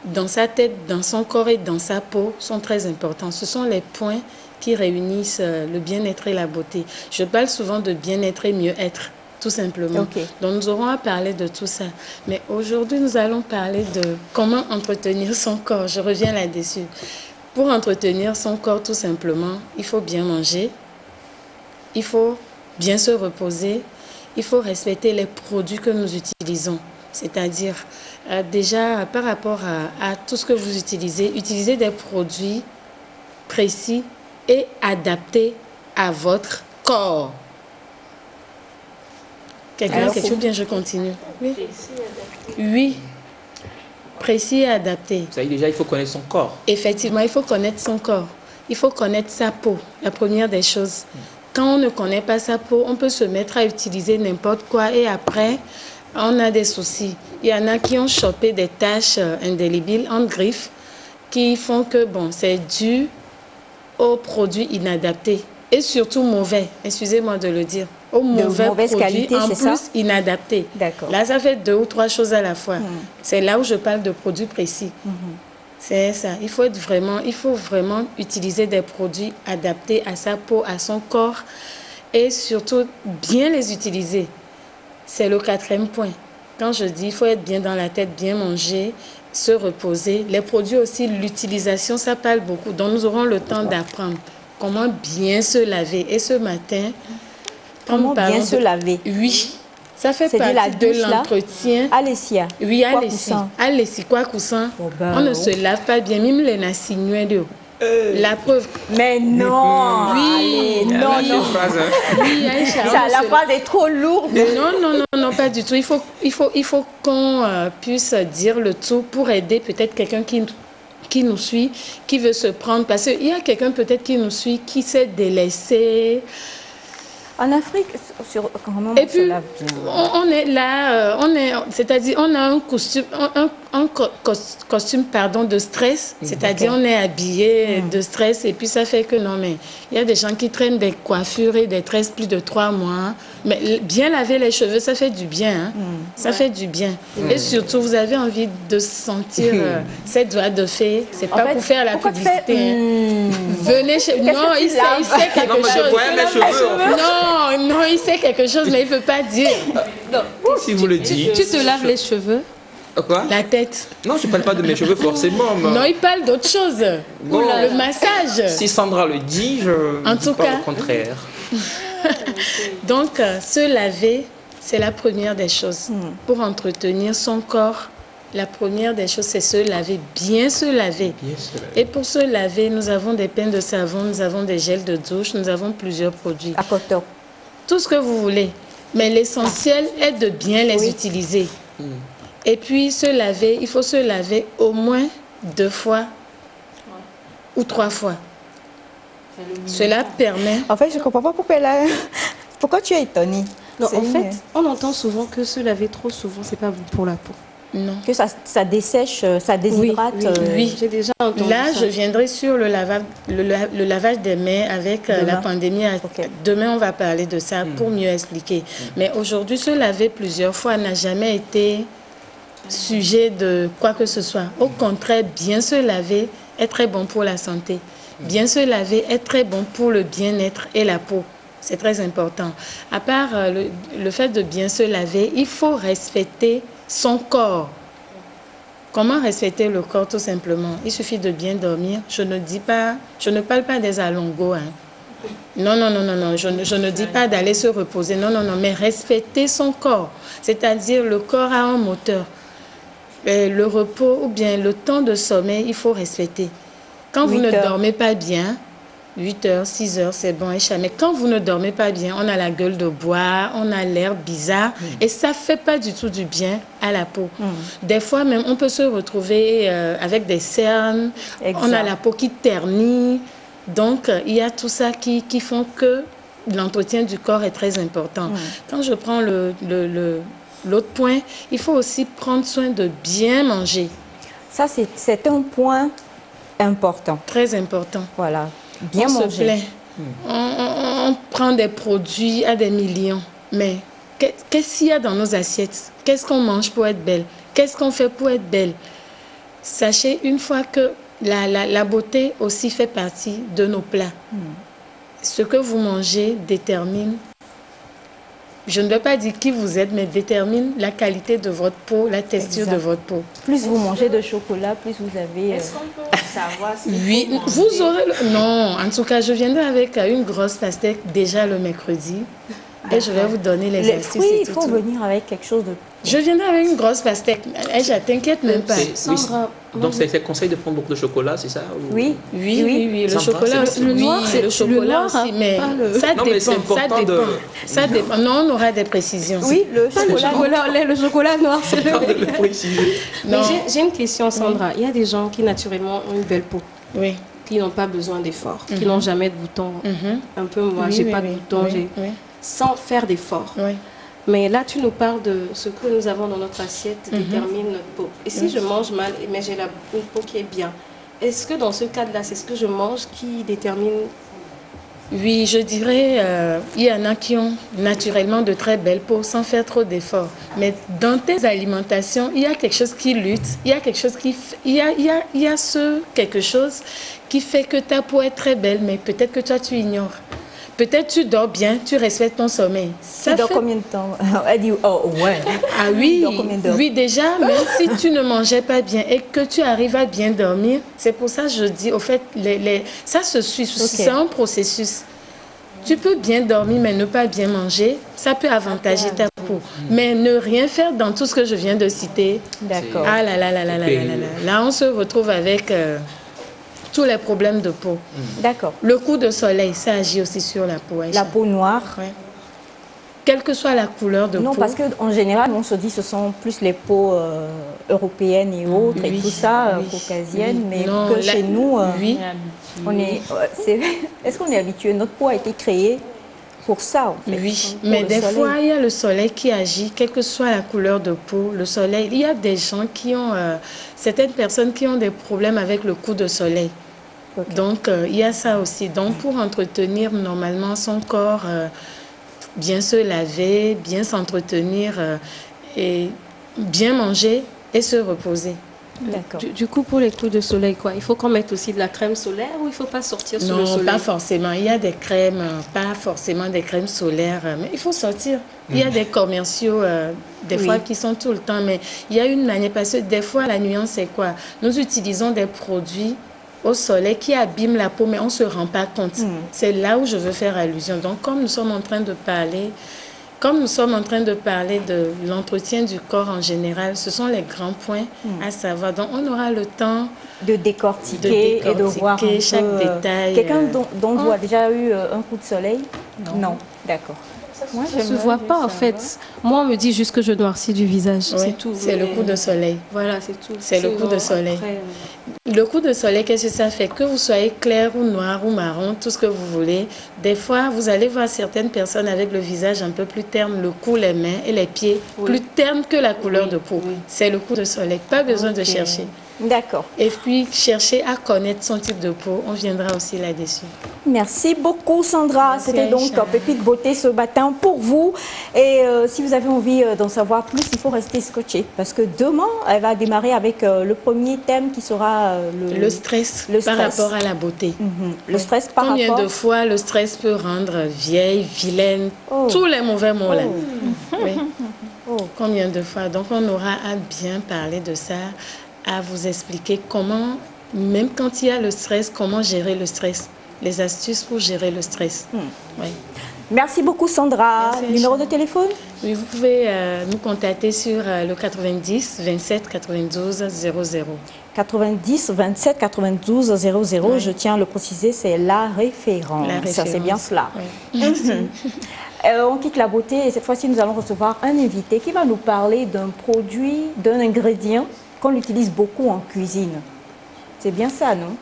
S5: dans sa tête, dans son corps et dans sa peau sont très importants. Ce sont les points qui réunissent le bien-être et la beauté. Je parle souvent de bien-être et mieux-être. Tout simplement. Donc, nous aurons à parler de tout ça. Mais aujourd'hui, nous allons parler de comment entretenir son corps. Je reviens là-dessus. Pour entretenir son corps, tout simplement, il faut bien manger, il faut bien se reposer, il faut respecter les produits que nous utilisons. C'est-à-dire, déjà, par rapport à tout ce que vous utilisez, utilisez des produits précis et adaptés à votre corps. Quelqu'un a quelque chose, bien je continue. Oui. Oui. Précis et adapté.
S4: Vous savez, déjà, il faut connaître son corps.
S5: Effectivement, il faut connaître son corps. Il faut connaître sa peau, la première des choses. Quand on ne connaît pas sa peau, on peut se mettre à utiliser n'importe quoi et après, on a des soucis. Il y en a qui ont chopé des taches indélébiles en griffe qui font que, bon, c'est dû aux produits inadaptés et surtout mauvais, excusez-moi de le dire. Aux mauvais produits, qualité, en plus inadaptés. Là, ça fait 2 ou 3 choses à la fois. C'est là où je parle de produits précis. C'est ça. Il faut vraiment utiliser des produits adaptés à sa peau, à son corps et surtout bien les utiliser. C'est le 4e point. Quand je dis il faut être bien dans la tête, bien manger, se reposer. Les produits aussi, l'utilisation, ça parle beaucoup. Donc, nous aurons le temps d'apprendre comment bien se laver. Et ce matin...
S2: Comment bien se laver?
S5: Oui, ça fait partie de l'entretien.
S2: Alessia.
S5: Oui, Alessia, quoi coussin. On ne se lave pas bien, même les nassignoués. La preuve.
S2: Mais non.
S5: Oui,
S2: non.
S5: Oui, Aïcha,
S2: la phrase est trop lourde.
S5: Non, pas du tout. Il faut qu'on puisse dire le tout pour aider peut-être quelqu'un qui nous suit, qui veut se prendre. Parce qu'il y a quelqu'un peut-être qui nous suit, qui s'est délaissé.
S2: En Afrique, comment on se lave bien?
S5: On est là, c'est-à-dire on a un costume de stress, c'est-à-dire on est habillé de stress et puis ça fait que non, mais il y a des gens qui traînent des coiffures et des tresses plus de 3 mois. Mais bien laver les cheveux, ça fait du bien. Hein? Ça fait du bien. Et surtout, vous avez envie de sentir cette doigt de fée. C'est pas pour faire la publicité. Venez chez... Non, il sait quelque chose. Non, il sait quelque chose, mais il ne veut pas dire.
S4: Si vous le dites.
S3: Tu te laves les cheveux?
S4: Quoi?
S5: La tête.
S4: Non, je ne parle pas de mes cheveux forcément. Mais...
S5: Non, il parle d'autre chose. Bon, le massage.
S4: Si Sandra le dit, je ne dis pas le contraire.
S5: Donc, se laver, c'est la première des choses. Pour entretenir son corps, la première des choses, c'est se laver, bien se laver. Et pour se laver, nous avons des pains de savon, nous avons des gels de douche, nous avons plusieurs produits.
S2: À coton.
S5: Tout ce que vous voulez. Mais l'essentiel est de bien les utiliser. Et puis, se laver, il faut se laver au moins 2 fois ou 3 fois. Cela permet...
S2: En fait, je ne comprends pas pourquoi tu es étonnée.
S3: Non, en fait, on entend souvent que se laver trop souvent, c'est pas bon pour la peau.
S5: Non.
S2: Que ça dessèche, ça déshydrate.
S5: Oui.
S3: J'ai déjà entendu
S5: Là,
S3: ça.
S5: je viendrai sur le lavage des mains avec la pandémie. Demain, on va parler de ça pour mieux expliquer. Mais aujourd'hui, se laver plusieurs fois n'a jamais été sujet de quoi que ce soit. Au contraire, bien se laver est très bon pour la santé. Bien se laver est très bon pour le bien-être et la peau. C'est très important. À part le fait de bien se laver, il faut respecter son corps. Comment respecter le corps tout simplement? Il suffit de bien dormir. Je ne parle pas des allongos. Hein. Non, je ne dis pas d'aller se reposer. Non, mais respecter son corps. C'est-à-dire le corps a un moteur. Le repos ou bien le temps de sommeil, il faut respecter. Quand vous ne dormez pas bien, 8 heures, 6 heures, c'est bon, mais quand vous ne dormez pas bien, on a la gueule de bois, on a l'air bizarre et ça ne fait pas du tout du bien à la peau. Des fois même, on peut se retrouver avec des cernes, on a la peau qui ternit. Donc, il y a tout ça qui font que l'entretien du corps est très important. Quand je prends l'autre point, il faut aussi prendre soin de bien manger.
S2: Ça, c'est un point important.
S5: Très important.
S2: Voilà. Bien manger.
S5: On prend des produits à des millions. Mais qu'est-ce qu'il y a dans nos assiettes? Qu'est-ce qu'on mange pour être belle? Qu'est-ce qu'on fait pour être belle? Sachez une fois que la beauté aussi fait partie de nos plats. Ce que vous mangez détermine, je ne veux pas dire qui vous êtes, mais détermine la qualité de votre peau, la texture de votre peau.
S2: Plus vous mangez de chocolat, plus vous avez...
S6: Est-ce qu'on peut savoir si
S5: oui, vous aurez... Non, en tout cas, je viendrai avec une grosse pastèque déjà le mercredi. Et je vais vous donner les astuces.
S2: Oui, il faut venir avec quelque chose de...
S5: Je viendrai avec une grosse pastèque. Je t'inquiète même pas.
S4: Sandra, donc, c'est conseil de prendre beaucoup de chocolat, c'est ça ou...
S2: Oui.
S5: Le chocolat aussi.
S3: Le noir, c'est
S5: le chocolat aussi. Mais ça dépend. Ça dépend. Non, on aura des précisions.
S2: Oui, le chocolat noir, c'est
S3: J'ai une question, Sandra. Il y a des gens qui, naturellement, ont une belle peau.
S5: Oui.
S3: Qui n'ont pas besoin d'efforts, qui n'ont jamais de boutons. Un peu, moi, j'ai pas de boutons. Sans faire d'efforts. Mais là, tu nous parles de ce que nous avons dans notre assiette détermine notre peau. Et si je mange mal, mais j'ai une peau qui est bien, est-ce que dans ce cadre-là, c'est ce que je mange qui détermine?
S5: Oui, je dirais, il y en a qui ont naturellement de très belles peaux sans faire trop d'efforts. Mais dans tes alimentations, il y a quelque chose qui lutte, il y a quelque chose qui... Il y a quelque chose qui fait que ta peau est très belle, mais peut-être que toi, tu ignores. Peut-être tu dors bien, tu respectes ton sommeil.
S2: Tu dors combien de temps? Elle dit, oh ouais.
S5: Ah oui, oui déjà, même si tu ne mangeais pas bien et que tu arrives à bien dormir, c'est pour ça que je dis, au fait, ça se suit, c'est un processus. Tu peux bien dormir mais ne pas bien manger, ça peut avantager ta peau. Mais ne rien faire dans tout ce que je viens de citer.
S2: D'accord.
S5: Ah là là là là là là là là. Là, on se retrouve avec... tous les problèmes de peau.
S2: D'accord.
S5: Le coup de soleil, ça agit aussi sur la peau.
S2: La peau noire.
S5: Quelle que soit la couleur de peau.
S2: Non, parce qu'en général, on se dit que ce sont plus les peaux européennes et autres, et tout ça, caucasiennes, mais non, que chez nous, on est... Est-ce qu'on est habitué? Notre peau a été créée pour ça, en fait.
S5: Oui, mais des fois, il y a le soleil qui agit, quelle que soit la couleur de peau, le soleil. Il y a des gens qui ont... certaines personnes qui ont des problèmes avec le coup de soleil. Donc, il y a ça aussi. Donc, pour entretenir normalement son corps, bien se laver, bien s'entretenir et bien manger et se reposer.
S3: D'accord. Du coup, pour les coups de soleil, quoi, il faut qu'on mette aussi de la crème solaire ou il ne faut pas sortir sous le soleil?
S5: Non, pas forcément. Il y a des crèmes, pas forcément des crèmes solaires, mais il faut sortir. Il y a des commerciaux, des fois, qui sont tout le temps, mais il y a une manière, parce que des fois, la nuance, c'est quoi? Nous utilisons des produits au soleil qui abîment la peau, mais on ne se rend pas compte. C'est là où je veux faire allusion. Donc, comme nous sommes en train de parler... Comme nous sommes en train de parler de l'entretien du corps en général, ce sont les grands points à savoir. Donc, on aura le temps
S2: de décortiquer et de voir
S5: chaque détail.
S2: Quelqu'un dont vous a déjà eu un coup de soleil? Non. D'accord.
S3: Moi, je ne se vois pas en fait. Moi, on me dit juste que je noircis du visage,
S5: oui,
S3: c'est tout.
S5: C'est le coup de soleil.
S3: Voilà, c'est tout.
S5: C'est le coup de soleil. Le coup de soleil, qu'est-ce que ça fait? Que vous soyez clair ou noir ou marron, tout ce que vous voulez. Des fois, vous allez voir certaines personnes avec le visage un peu plus terne, le cou, les mains et les pieds, plus ternes que la couleur de peau. C'est le coup de soleil. Pas besoin de chercher.
S2: D'accord.
S5: Et puis, chercher à connaître son type de peau, on viendra aussi là-dessus.
S2: Merci beaucoup, Sandra. C'était donc Pépite Beauté ce matin pour vous. Et si vous avez envie d'en savoir plus, il faut rester scotché. Parce que demain, elle va démarrer avec le premier thème qui sera
S5: le stress par rapport à la beauté.
S2: Le stress par rapport...
S5: Combien de fois le stress peut rendre vieille, vilaine, tous les mauvais mots là. Oui. Combien de fois? Donc, on aura à bien parler de ça, à vous expliquer comment, même quand il y a le stress, comment gérer le stress, les astuces pour gérer le stress. Oui.
S2: Merci beaucoup, Sandra.
S5: Merci,
S2: numéro de téléphone?
S5: Oui, vous pouvez nous contacter sur le 90 27 92 00.
S2: 90 27 92 00. Oui. Je tiens à le préciser, c'est la référence. Ça, c'est bien cela. Oui. On quitte la beauté et cette fois-ci, nous allons recevoir un invité qui va nous parler d'un produit, d'un ingrédient qu'on utilise beaucoup en cuisine. C'est bien ça, non?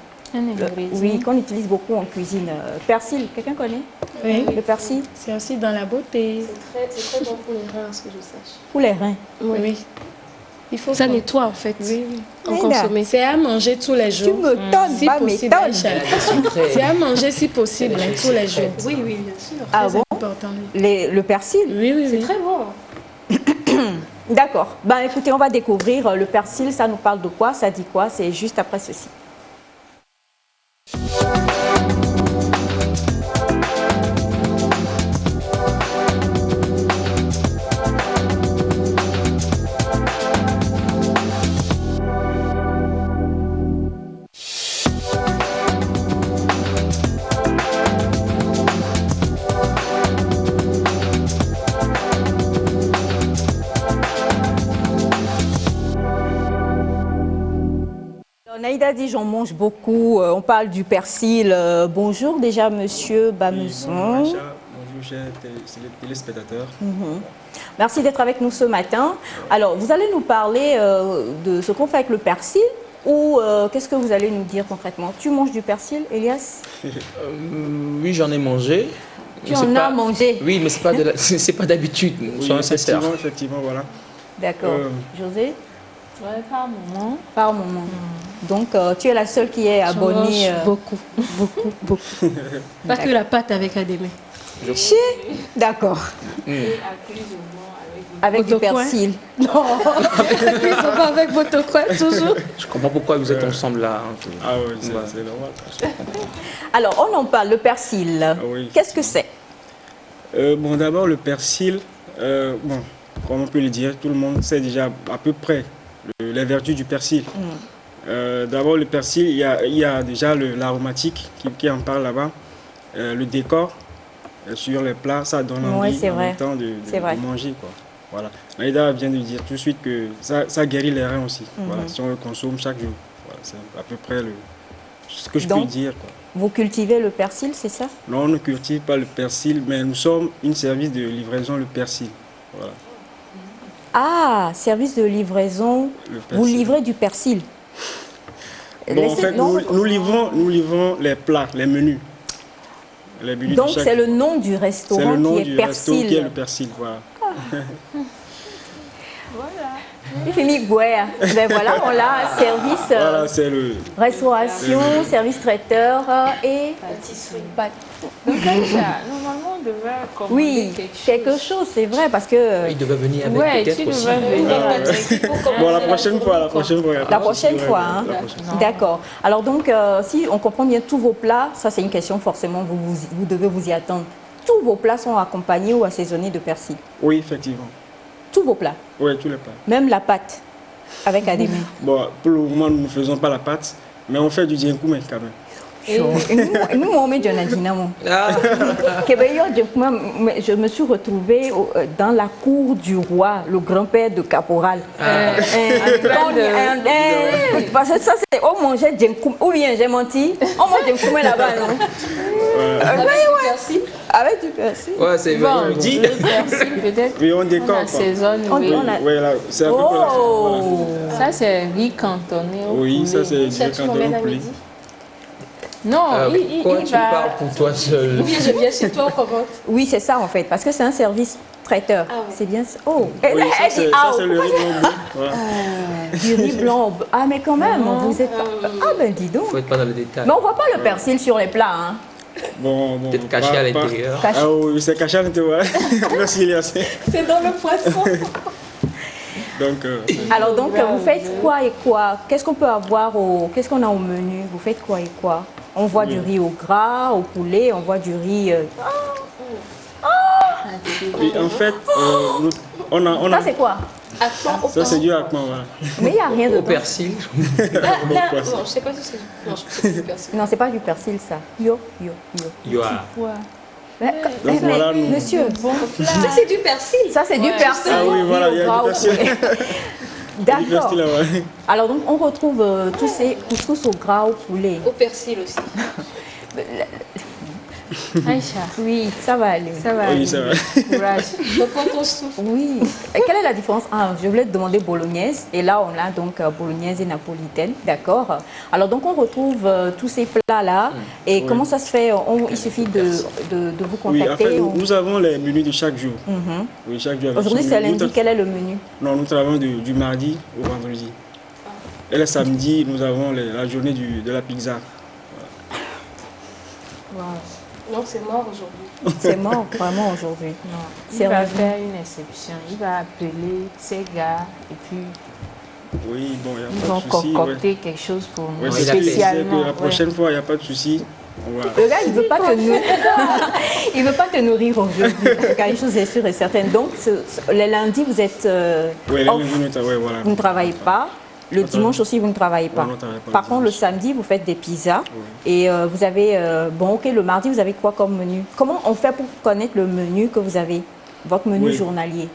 S2: Oui, qu'on utilise beaucoup en cuisine. Persil, quelqu'un connaît?
S5: Oui.
S2: Le persil?
S5: C'est aussi dans la beauté.
S3: C'est très bon pour les reins, ce que je sache.
S2: Pour les reins?
S5: Oui. Il faut
S3: ça nettoie, en fait, en consommer.
S5: C'est à manger tous les jours.
S2: Tu me donnes,
S5: si
S2: pas
S5: possible. C'est à manger si possible, tous les jours.
S3: Oui, oui, bien sûr.
S2: Ah bon?
S5: Important.
S2: Le persil?
S5: Oui.
S3: C'est très bon.
S2: D'accord. Ben, écoutez, on va découvrir le persil. Ça nous parle de quoi? Ça dit quoi? C'est juste après ceci. Naïda dit j'en mange beaucoup, on parle du persil. Bonjour déjà monsieur Bameson.
S11: Bonjour chers téléspectateurs.
S2: Merci d'être avec nous ce matin. Alors vous allez nous parler de ce qu'on fait avec le persil ou qu'est-ce que vous allez nous dire concrètement? Tu manges du persil, Elias?
S4: Oui, j'en ai mangé.
S2: Tu en as mangé?
S4: Oui, mais c'est pas d'habitude, soyons sincères.
S11: Effectivement, voilà.
S2: D'accord. José?
S6: Ouais, par moment.
S2: Par moment. Donc, tu es la seule qui est abonnée.
S3: Beaucoup. Pas que la pâte avec Adémé.
S2: D'accord. Avec du persil.
S3: Non, avec votre coin, toujours.
S4: Je comprends pourquoi vous êtes ensemble là.
S11: Ah oui, c'est normal.
S2: Alors, on en parle, le persil. Oui. Qu'est-ce que c'est?
S11: Bon, d'abord, le persil, bon, comme on peut le dire, tout le monde sait déjà à peu près les vertus du persil. D'abord, le persil, il y a déjà l'aromatique qui en parle là-bas. Le décor sur les plats, ça donne envie en même temps de manger, quoi. Voilà. Naïda vient de dire tout de suite que ça guérit les reins aussi. Voilà, si on le consomme chaque jour. Voilà, c'est à peu près ce que je peux dire, quoi.
S2: Vous cultivez le persil, c'est ça?
S11: Non, on ne cultive pas le persil, mais nous sommes un service de livraison, le persil. Voilà.
S2: Ah, service de livraison, vous livrez du persil?
S11: Bon, en fait, nous livrons les plats, les menus.
S2: Donc, c'est le nom du restaurant qui est persil.
S11: Qui est le persil, voilà.
S2: Il finit Gouer. Ben voilà, on l'a, service
S11: voilà, c'est le
S2: restauration, service traiteur et
S6: pâtisserie. Donc normalement on devrait commander
S2: quelque chose, c'est vrai, parce que...
S4: Il devait venir avec peut-être aussi.
S11: Bon, la prochaine fois.
S2: La prochaine fois, hein. D'accord. Alors donc, si on comprend bien tous vos plats, ça c'est une question forcément, vous devez vous y attendre. Tous vos plats sont accompagnés ou assaisonnés de persil?
S11: Oui, effectivement.
S2: Tous vos plats?
S11: Oui, tous les plats.
S2: Même la pâte avec Adémé?
S11: Bon, pour le moment, nous ne faisons pas la pâte, mais on fait du dienkoumé quand même.
S2: Nous, on met Dynamo. Je me suis retrouvée dans la cour du roi, le grand-père de Caporal. Parce que ça, c'est on mangeait Djenkoum. Ou bien j'ai menti, on mange Djenkoum là-bas, non? Avec du persil.
S4: Ouais, c'est bon, on dit.
S6: Peut-être.
S11: Oui, on décore.
S6: La saison,
S11: oui, c'est un peu
S6: ça, c'est riz cantonné.
S11: Oui, ça, c'est riz cantonné au poulet.
S6: Non,
S4: pourquoi tu parles pour toi seul?
S7: Ou bien je viens chez toi, comment?
S2: Oui, c'est ça en fait, parce que c'est un service traiteur.
S7: Ah, ouais.
S2: C'est bien ça. Oh, elle
S11: Oui, ça,
S2: dit
S11: c'est le riz blanc. Voilà.
S2: du riz blanc. Ah, mais quand même, vous êtes pas... Ah, ben dis donc.
S4: Faut être pas dans le détail.
S2: Mais on voit pas le persil sur les plats, hein.
S11: Bon,
S4: peut-être caché à l'intérieur.
S11: Ah oui, c'est caché à l'intérieur. Merci, Elias.
S2: C'est dans le poisson.
S11: Donc,
S2: alors, donc, vous faites quoi et quoi? Qu'est-ce qu'on peut avoir Qu'est-ce qu'on a au menu? Vous faites quoi et quoi? On voit du riz au gras, au poulet, on voit du riz...
S11: Oui, en fait, on a...
S2: Ça, c'est quoi?
S11: Ça, c'est du akman, voilà.
S2: Mais il n'y a rien dedans.
S4: Au persil.
S7: Non, je sais pas si c'est... Non, je sais pas du persil.
S2: Non, c'est pas du persil, ça. Yo.
S4: Yoa.
S11: Donc, voilà, nous...
S2: Monsieur,
S7: Ça, c'est du persil.
S2: ça, c'est du persil.
S11: Ah oui, voilà, il y a du persil.
S2: D'accord. Alors, donc, on retrouve tous ces couscous au gras, au poulet.
S7: Au persil aussi.
S6: Aïcha.
S2: Oui, ça va aller.
S6: Ça va
S11: Oui,
S6: aller.
S11: ça va.
S6: Courage.
S7: Je prends ton souffle.
S2: Oui. Et quelle est la différence? Ah, je voulais te demander bolognaise. Et là, on a donc bolognaise et napolitaine. D'accord. Alors, donc, on retrouve tous ces plats-là. Et comment ça se fait? Il suffit de vous
S11: Oui, en
S2: contacter.
S11: fait, nous avons les menus de chaque jour. Oui, chaque jour.
S2: Aujourd'hui, c'est lundi. Quel est le menu?
S11: Non, nous travaillons du mardi au vendredi. Et le samedi, nous avons la journée de la pizza.
S7: Wow. Non, c'est mort aujourd'hui.
S2: C'est mort, vraiment, aujourd'hui.
S6: Il va faire une exception. Il va appeler ses gars et puis
S11: oui, bon, il n'y a
S6: ils
S11: pas
S6: vont
S11: de souci.
S6: concocter quelque chose pour nous.
S11: Ouais,
S6: spécialement.
S11: la prochaine fois, il n'y a pas de souci.
S2: Le gars, il ne veut pas te nourrir. Il veut pas te nourrir aujourd'hui. Quelque chose est sûr et certain. Donc, les lundis, vous êtes
S11: oui,
S2: off.
S11: Voilà.
S2: Vous ne travaillez pas. Le dimanche aussi, vous ne travaillez pas.
S11: Non, pas.
S2: Par contre, le samedi, vous faites des pizzas. Oui. Et vous avez... bon, ok, le mardi, vous avez quoi comme menu? Comment on fait pour connaître le menu que vous avez? Votre menu journalier?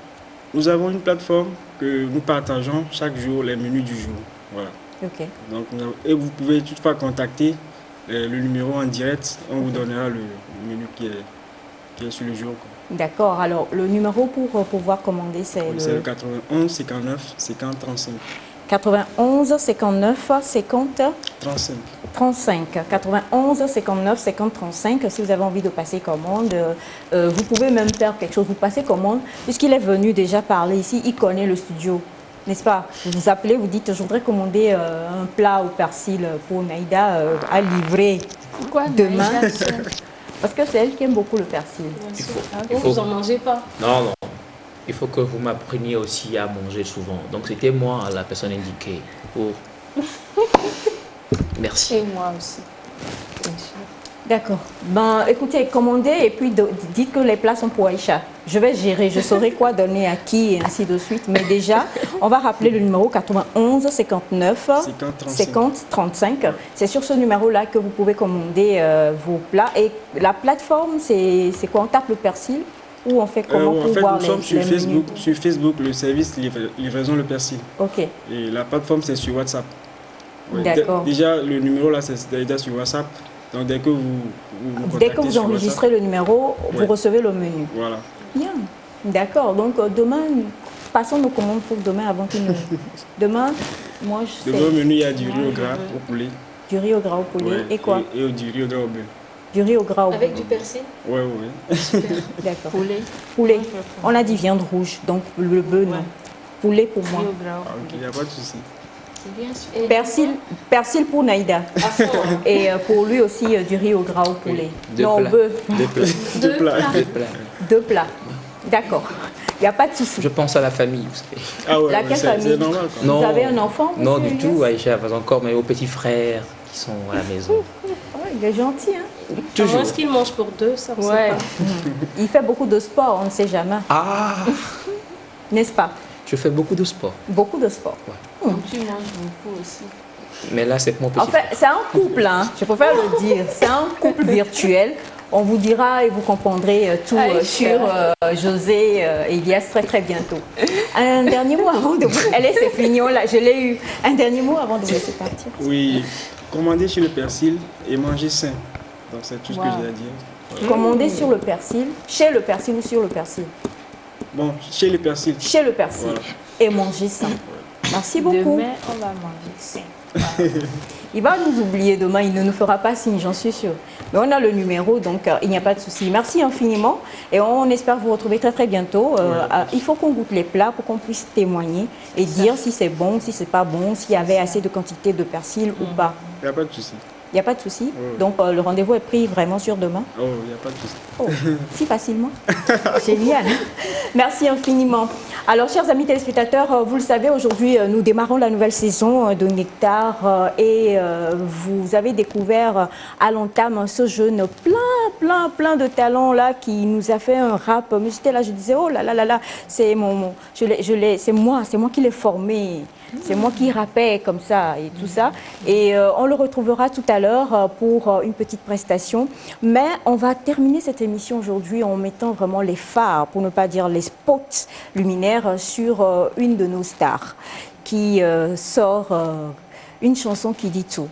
S11: Nous avons une plateforme que nous partageons chaque jour, les menus du jour. Voilà.
S2: Ok.
S11: Donc, et vous pouvez toutefois contacter le numéro en direct. On vous donnera le menu qui est sur le jour.
S2: D'accord. Alors, le numéro pour pouvoir commander, c'est
S11: le 91 59 50 35.
S2: 91 59 50
S11: 35.
S2: 35. 91 59 50 35. Si vous avez envie de passer commande, vous pouvez même faire quelque chose. Vous passez commande, puisqu'il est venu déjà parler ici, il connaît le studio, n'est-ce pas? Vous vous appelez, vous dites, je voudrais commander un plat au persil pour Naïda à livrer.
S6: Pourquoi
S2: demain? Parce que c'est elle qui aime beaucoup le persil.
S7: Vous n'en mangez pas?
S4: Non. Il faut que vous m'appreniez aussi à manger souvent. Donc c'était moi la personne indiquée pour... Merci.
S6: Et moi aussi, bien sûr.
S2: D'accord. Ben, écoutez, commandez et puis dites que les plats sont pour Aïcha. Je vais gérer, je saurai quoi donner à qui et ainsi de suite. Mais déjà, on va rappeler le numéro 91 59 50 35. C'est sur ce numéro-là que vous pouvez commander vos plats. Et la plateforme, c'est quoi? On tape le persil? Ou on fait comment pour voir les menus?
S11: Sur Facebook, le service livraison le persil.
S2: Ok.
S11: Et la plateforme, c'est sur WhatsApp. Ouais.
S2: D'accord.
S11: Déjà, le numéro là, c'est déjà sur WhatsApp. Donc, dès que vous
S2: enregistrez le numéro, vous recevez le menu.
S11: Voilà.
S2: Bien. D'accord. Donc, demain, passons nos commandes pour demain avant que nous... Demain, moi, je sais...
S11: Demain, au menu, il y a du riz au gras au poulet.
S2: Du riz au gras au poulet.
S11: Ouais.
S2: Et quoi?
S11: Et du riz au gras au beurre.
S2: Du riz au gras au beurre.
S7: Avec du persil?
S11: Oui.
S2: D'accord.
S6: Poulet.
S2: On a dit viande rouge, donc le bœuf, non. Poulet pour moi.
S11: Ok, il n'y a pas de souci.
S2: Persil pour Naïda. Et pour lui aussi, du riz au gras au poulet. Non, au bœuf. Deux plats. D'accord. Il n'y a pas de souci.
S4: Je pense à la famille, vous savez.
S11: Ah ouais,
S2: laquelle famille?
S11: C'est normal.
S2: Vous avez un enfant?
S4: Non, du tout, Aïcha, pas encore, mais aux petits frères qui sont à la maison.
S2: Il est gentil, hein?
S4: Toujours.
S7: Est-ce qu'il mange pour deux? Ça,
S2: ouais. Il fait beaucoup de sport, on ne sait jamais.
S4: Ah!
S2: N'est-ce pas?
S4: Je fais beaucoup de sport.
S2: Beaucoup de sport.
S4: Ouais.
S6: Donc tu manges beaucoup aussi.
S4: Mais là, c'est mon petit
S2: En fait, c'est un couple, hein, je préfère le dire. C'est un couple virtuel. On vous dira et vous comprendrez tout sur José et Elias très très bientôt. Un dernier mot avant de vous... Allez, c'est fini, je l'ai eu. Un dernier mot avant de vous laisser partir.
S11: Oui, commander sur le persil et manger sain. Donc c'est tout ce que j'ai à dire.
S2: Commander sur le persil, chez le persil ou sur le persil?
S11: Bon, chez le persil.
S2: Chez le persil. Voilà. Et manger sain. Merci beaucoup.
S6: Demain, on va manger sain.
S2: Il va nous oublier demain, il ne nous fera pas signe, j'en suis sûre. Mais on a le numéro, donc il n'y a pas de souci. Merci infiniment et on espère vous retrouver très très bientôt. Il faut qu'on goûte les plats pour qu'on puisse témoigner et dire si c'est bon, si c'est pas bon, s'il y avait assez de quantité de persil ou pas.
S11: Il n'y a pas de souci.
S2: Il n'y a pas de souci. Donc le rendez-vous est pris vraiment sur demain.
S11: Oh, il n'y a pas de souci.
S2: Oh, si facilement. Génial. Merci infiniment. Alors, chers amis téléspectateurs, vous le savez, aujourd'hui, nous démarrons la nouvelle saison de Nectar et vous avez découvert à l'entame ce jeune plein de talents là qui nous a fait un rap. Mais j'étais là, je disais, oh là là là là, c'est moi qui l'ai formé. C'est moi qui rappais comme ça et tout ça. Et on le retrouvera tout à l'heure pour une petite prestation. Mais on va terminer cette émission aujourd'hui en mettant vraiment les phares, pour ne pas dire les spots luminaires, sur une de nos stars qui sort une chanson qui dit tout.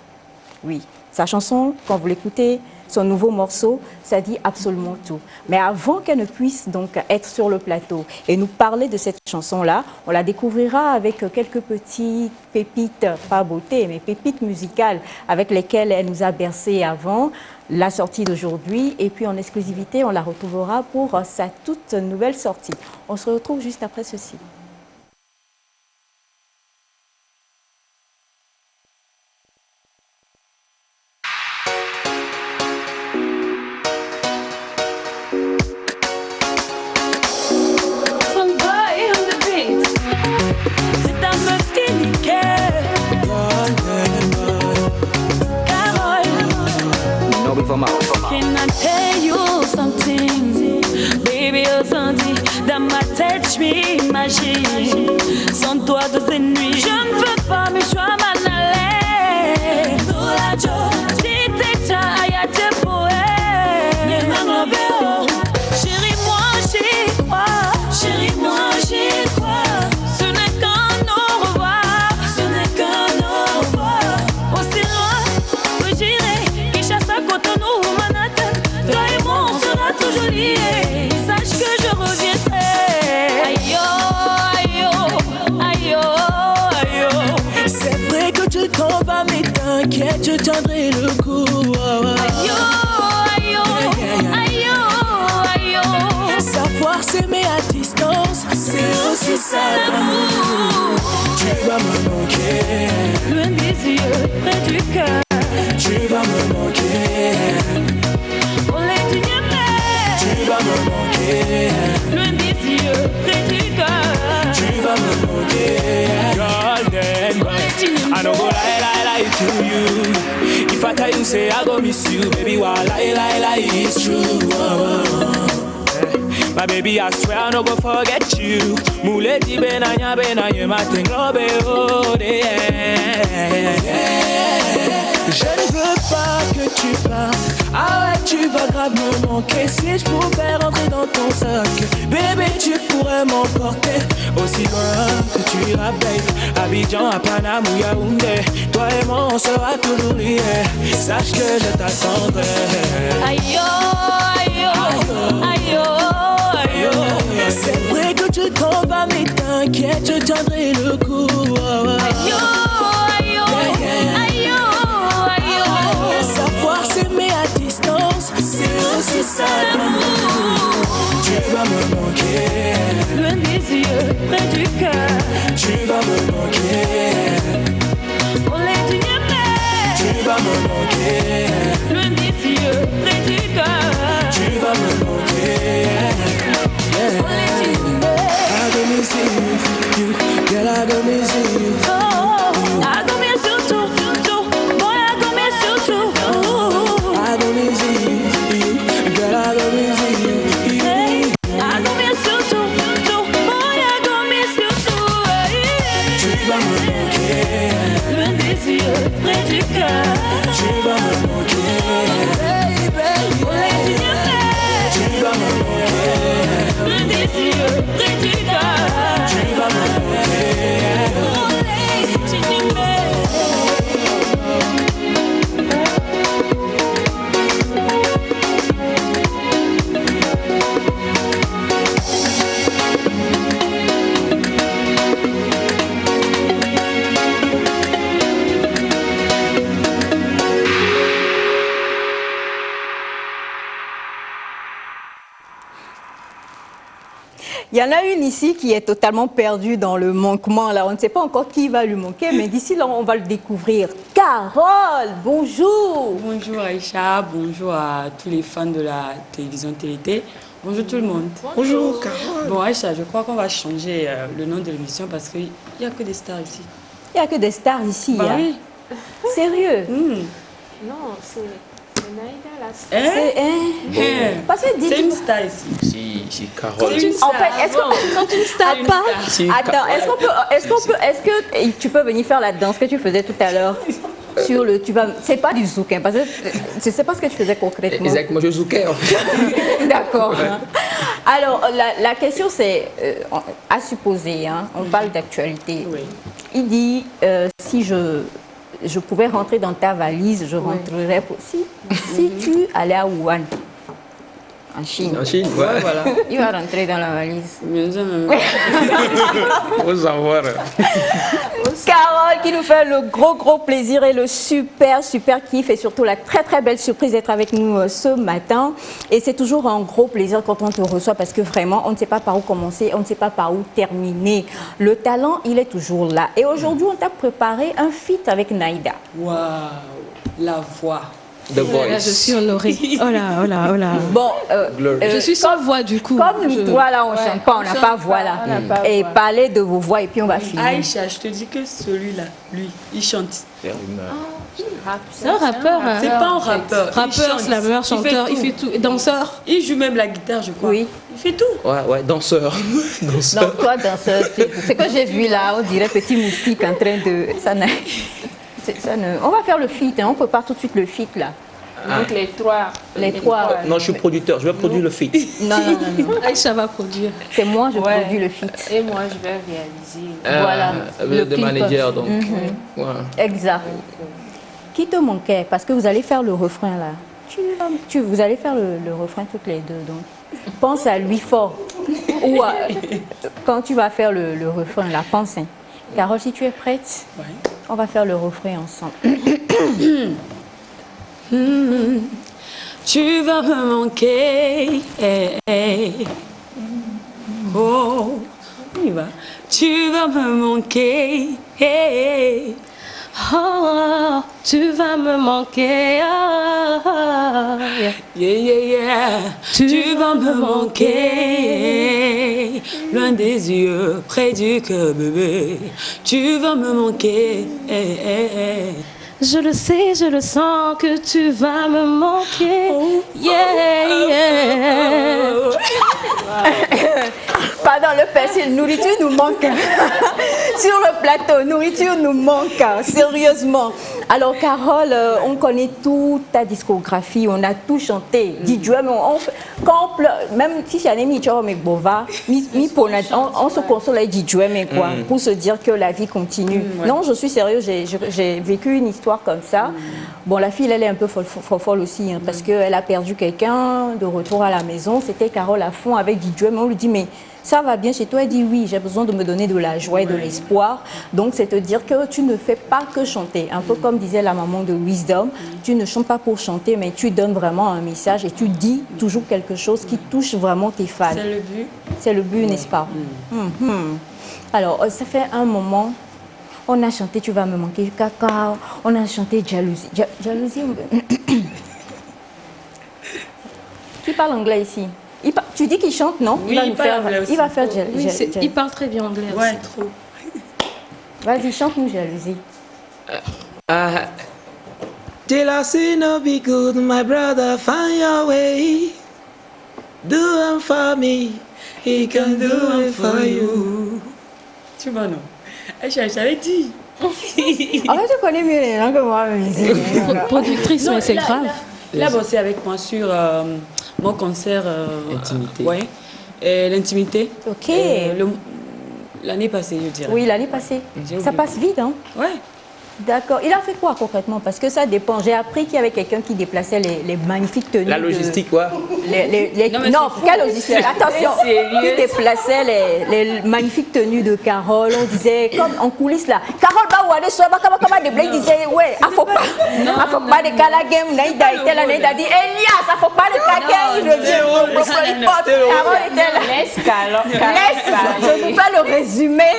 S2: Oui, sa chanson, quand vous l'écoutez, son nouveau morceau, ça dit absolument tout. Mais avant qu'elle ne puisse donc être sur le plateau et nous parler de cette chanson-là, on la découvrira avec quelques petites pépites, pas beauté, mais pépites musicales avec lesquelles elle nous a bercé avant la sortie d'aujourd'hui. Et puis en exclusivité, on la retrouvera pour sa toute nouvelle sortie. On se retrouve juste après ceci.
S12: Can I tell you something? Baby, oh Sandy, dans ma tête, je suis imagine. Sans toi, toutes ces nuits, je ne veux pas, mais je dois m'en aller. Pour la joie, j'étais ta ayate poète. Chérie, moi, j'y crois. Chérie, moi, j'y crois. Ce n'est qu'un au revoir. Ce n'est qu'un au revoir. Aussi loin que j'irai, qui chasse à Cotonou ou Manhattan. Toi et moi, on sera toujours liés. Sache que je reviendrai. Aïe, aïe, aïe, aïe. C'est vrai que tu t'en vas, mais t'inquiète, je tiendrai le coup. Aïe, aïe, aïe, aïe. Savoir s'aimer à distance, c'est aussi ça l'amour. Tu vas me manquer, loin des yeux, près du cœur. Tu vas me manquer. Tu vas me manquer. Loin des yeux, près du cœur. Tu vas me manquer. Golden, I don't go lie to you. If I tell you, say I go miss you, baby, why lie, it's true. My baby, I swear I no go forget you. Moule di benanya matin globe oh Je ne veux pas que tu partes. Ah ouais, tu vas grave me manquer. Si je pouvais rentrer dans ton sac, bébé, tu pourrais m'emporter aussi loin que tu iras, babe. Abidjan, à Panama ou Yaoundé, toi et moi on sera toujours liés. Sache que je t'attendrai. Aïe, aïe, aïe, aïe. C'est vrai que tu t'en vas, mais t'inquiète, je tiendrai le coup. Aïe, aïe, aïe, aïe. Savoir s'aimer à distance, c'est aussi ça l'amour. Tu vas me manquer, loin des yeux, près du cœur. Tu vas me manquer. On les dit tu vas me manquer, loin des yeux, près du cœur. Tu vas me manquer. I go miss you, girl, I go miss you. I go miss you too, boy, I go miss you too. I go miss you, girl, I go miss you. I go miss you too, boy, I go miss you too. Tu vas me manquer, loin des yeux.
S1: Tu vas me manquer, tu vas me manquer, le désir près du cœur. Tu vas me manquer, tu
S2: Il y en a une ici qui est totalement perdue dans le manquement. Là, on ne sait pas encore qui va lui manquer, mais d'ici là, on va le découvrir. Carole, bonjour.
S13: Bonjour Aïcha, bonjour à tous les fans de la télévision TNT. Bonjour tout le monde.
S10: Bonjour Carole.
S13: Bon Aïcha, je crois qu'on va changer le nom de l'émission parce qu'il n'y a que des stars ici.
S2: Il n'y a que des stars ici.
S13: Bah,
S2: hein.
S13: oui.
S2: Sérieux?
S6: Non, c'est Naïda la star.
S2: Parce que
S13: c'est une star ici.
S4: Si Carole.
S2: En fait, est-ce que quand une star parle, attends, est-ce que tu peux venir faire la danse que tu faisais tout à l'heure sur le, c'est pas du zouk, hein, parce que je sais pas ce que tu faisais concrètement.
S4: Exactement, je zoukais en fait.
S2: D'accord. Alors la question c'est à supposer, hein, on parle d'actualité.
S13: Oui.
S2: Il dit si je pouvais rentrer dans ta valise, je rentrerais aussi. Si tu allais à Wuhan, en Chine.
S4: En Chine, ouais.
S13: Voilà.
S2: Il va rentrer dans la valise.
S4: Faut savoir.
S2: Carole qui nous fait le gros plaisir et le super kiff et surtout la très belle surprise d'être avec nous ce matin. Et c'est toujours un gros plaisir quand on te reçoit parce que vraiment, on ne sait pas par où commencer, on ne sait pas par où terminer. Le talent, il est toujours là. Et aujourd'hui, on t'a préparé un feat avec Naïda.
S13: Waouh, la voix.
S4: The Voice.
S3: Là, je suis honorée. Oh là.
S2: Bon,
S3: je suis sans voix du coup.
S2: Comme toi là, on ne chante pas, on n'a pas voix là. Et parlez de vos voix et puis on va finir.
S13: Aïcha, je te dis que celui-là, lui, il chante.
S3: C'est un rappeur. Hein.
S13: C'est pas un rappeur.
S3: Rappeur, slammer, chanteur, il fait tout. Danseur.
S13: Il joue même la guitare, je crois.
S2: Oui.
S13: Il fait tout.
S4: Ouais, danseur.
S2: Donc toi, danseur, ce que j'ai vu là, on dirait petit moustique en train de... On va faire le feat, hein. On prépare tout de suite le feat là.
S6: Donc les trois.
S4: Non, je suis producteur, je vais produire le feat.
S2: Non.
S3: Aïcha va produire.
S2: C'est moi, je produis le feat.
S6: Et moi, je vais réaliser.
S2: Voilà.
S4: Le manager, donc. Ouais.
S2: Exact. Qui te manquait? Parce que vous allez faire le refrain là. Vous allez faire le refrain toutes les deux. Donc, pense à lui fort. Ou quand tu vas faire le refrain là, pense. Hein. Carole, si tu es prête, on va faire le refrain ensemble.
S13: Tu vas me manquer. Oh, on y va. Tu vas me manquer.
S3: Oh, tu vas me manquer.
S13: Yeah. Tu vas me manquer. Loin des yeux, près du cœur, bébé. Tu vas me manquer.
S3: Je le sais, je le sens que tu vas me manquer.
S2: Pardon, le persil, nourriture nous manque. Sur le plateau, nourriture nous manque, sérieusement. Alors Carole, on connaît toute ta discographie, on a tout chanté. Même si c'est un ami, on se console avec quoi, pour se dire que la vie continue. Non, je suis sérieuse, j'ai vécu une histoire comme ça. Bon, la fille, elle est un peu folle aussi, hein, parce qu'elle a perdu quelqu'un de retour à la maison. C'était Carole à fond avec Didouem. On lui dit, mais ça va bien chez toi? Elle dit, oui, j'ai besoin de me donner de la joie et de l'espoir. Donc, c'est te dire que tu ne fais pas que chanter. Un peu comme disait la maman de Wisdom, tu ne chantes pas pour chanter, mais tu donnes vraiment un message et tu dis toujours quelque chose qui touche vraiment tes fans.
S13: C'est le but.
S2: C'est le but, n'est-ce pas? Alors, ça fait un moment... On a chanté Tu vas me manquer, Caca. On a chanté Jalousie. Jalousie. Qui parle anglais ici? Tu dis qu'il chante, non?
S13: Oui, il
S2: va faire Jalousie.
S3: Il parle très bien anglais aussi.
S13: Ouais, trop.
S2: Vas-y, chante-nous Jalousie.
S1: Jealousy no be good, my brother, find your way. Do it for me, he can do it for you.
S13: Tu vois, non? Je t'avais dit.
S2: En fait, tu connais mieux les gens que moi.
S3: Productrice, mais c'est grave.
S13: Il a bossé avec moi sur mon concert.
S4: Intimité.
S13: Oui, l'intimité.
S2: Ok.
S13: L'année passée, je dirais.
S2: Oui, l'année passée. Ça passe vite, hein?
S13: Ouais.
S2: D'accord. Il a fait quoi concrètement? Parce que ça dépend. J'ai appris qu'il y avait quelqu'un qui déplaçait les magnifiques tenues.
S4: La logistique, quoi.
S2: Non, quelle logistique? Attention. Qui déplaçait les magnifiques tenues de Carole. On disait, comme en coulisses là, Carole va voir des soeurs, il disait, ouais, il faut pas de Kalagem. Naïda était là, Naïda dit, Elias, il faut pas de Kalagem. Carole était là. Laisse, je nous fais le résumé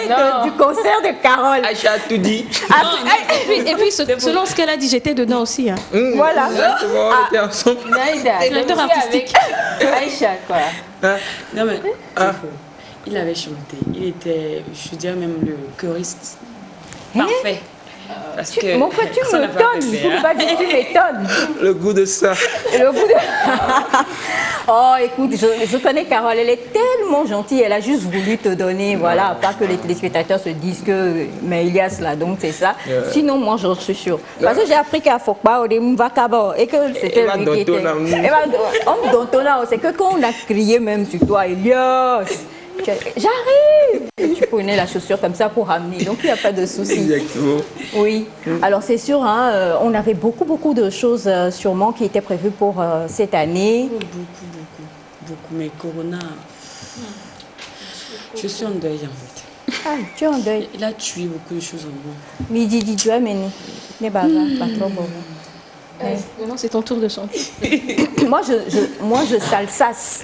S2: du concert de Carole.
S4: Aïcha a tout dit.
S3: Et puis selon ce qu'elle a dit, j'étais dedans aussi. Hein.
S2: Voilà.
S4: C'est bon, on était ensemble.
S3: Directeur artistique.
S6: Aïcha, quoi.
S13: Non, mais il avait chanté. Il était, je dirais même le choriste parfait. Parce que
S2: mon frère, tu m'étonnes. Pas du tout, tu m'étonnes.
S4: Le goût de ça.
S2: Le goût de... Oh, écoute, je connais Carole, elle est tellement gentille, elle a juste voulu te donner, voilà, pas que les téléspectateurs se disent que, mais Elias là, donc c'est ça. Sinon, moi, j'en suis sûre. Parce que j'ai appris qu'à Fokpa, au Mvakabo, et que c'était lui qui était... C'est que quand on a crié même sur toi, Elias, j'arrive! Tu prenais la chaussure comme ça pour ramener, donc il n'y a pas de souci.
S4: Exactement.
S2: Oui, alors c'est sûr, hein, on avait beaucoup de choses sûrement qui étaient prévues pour cette année.
S13: Beaucoup, mais Corona, je suis en deuil en fait.
S2: Ah, tu es en deuil.
S13: Il a tué beaucoup de choses en moi.
S2: Midi, tu es mené. Pas trop bon.
S3: Non, c'est ton tour de chanter.
S2: moi, je salsasse.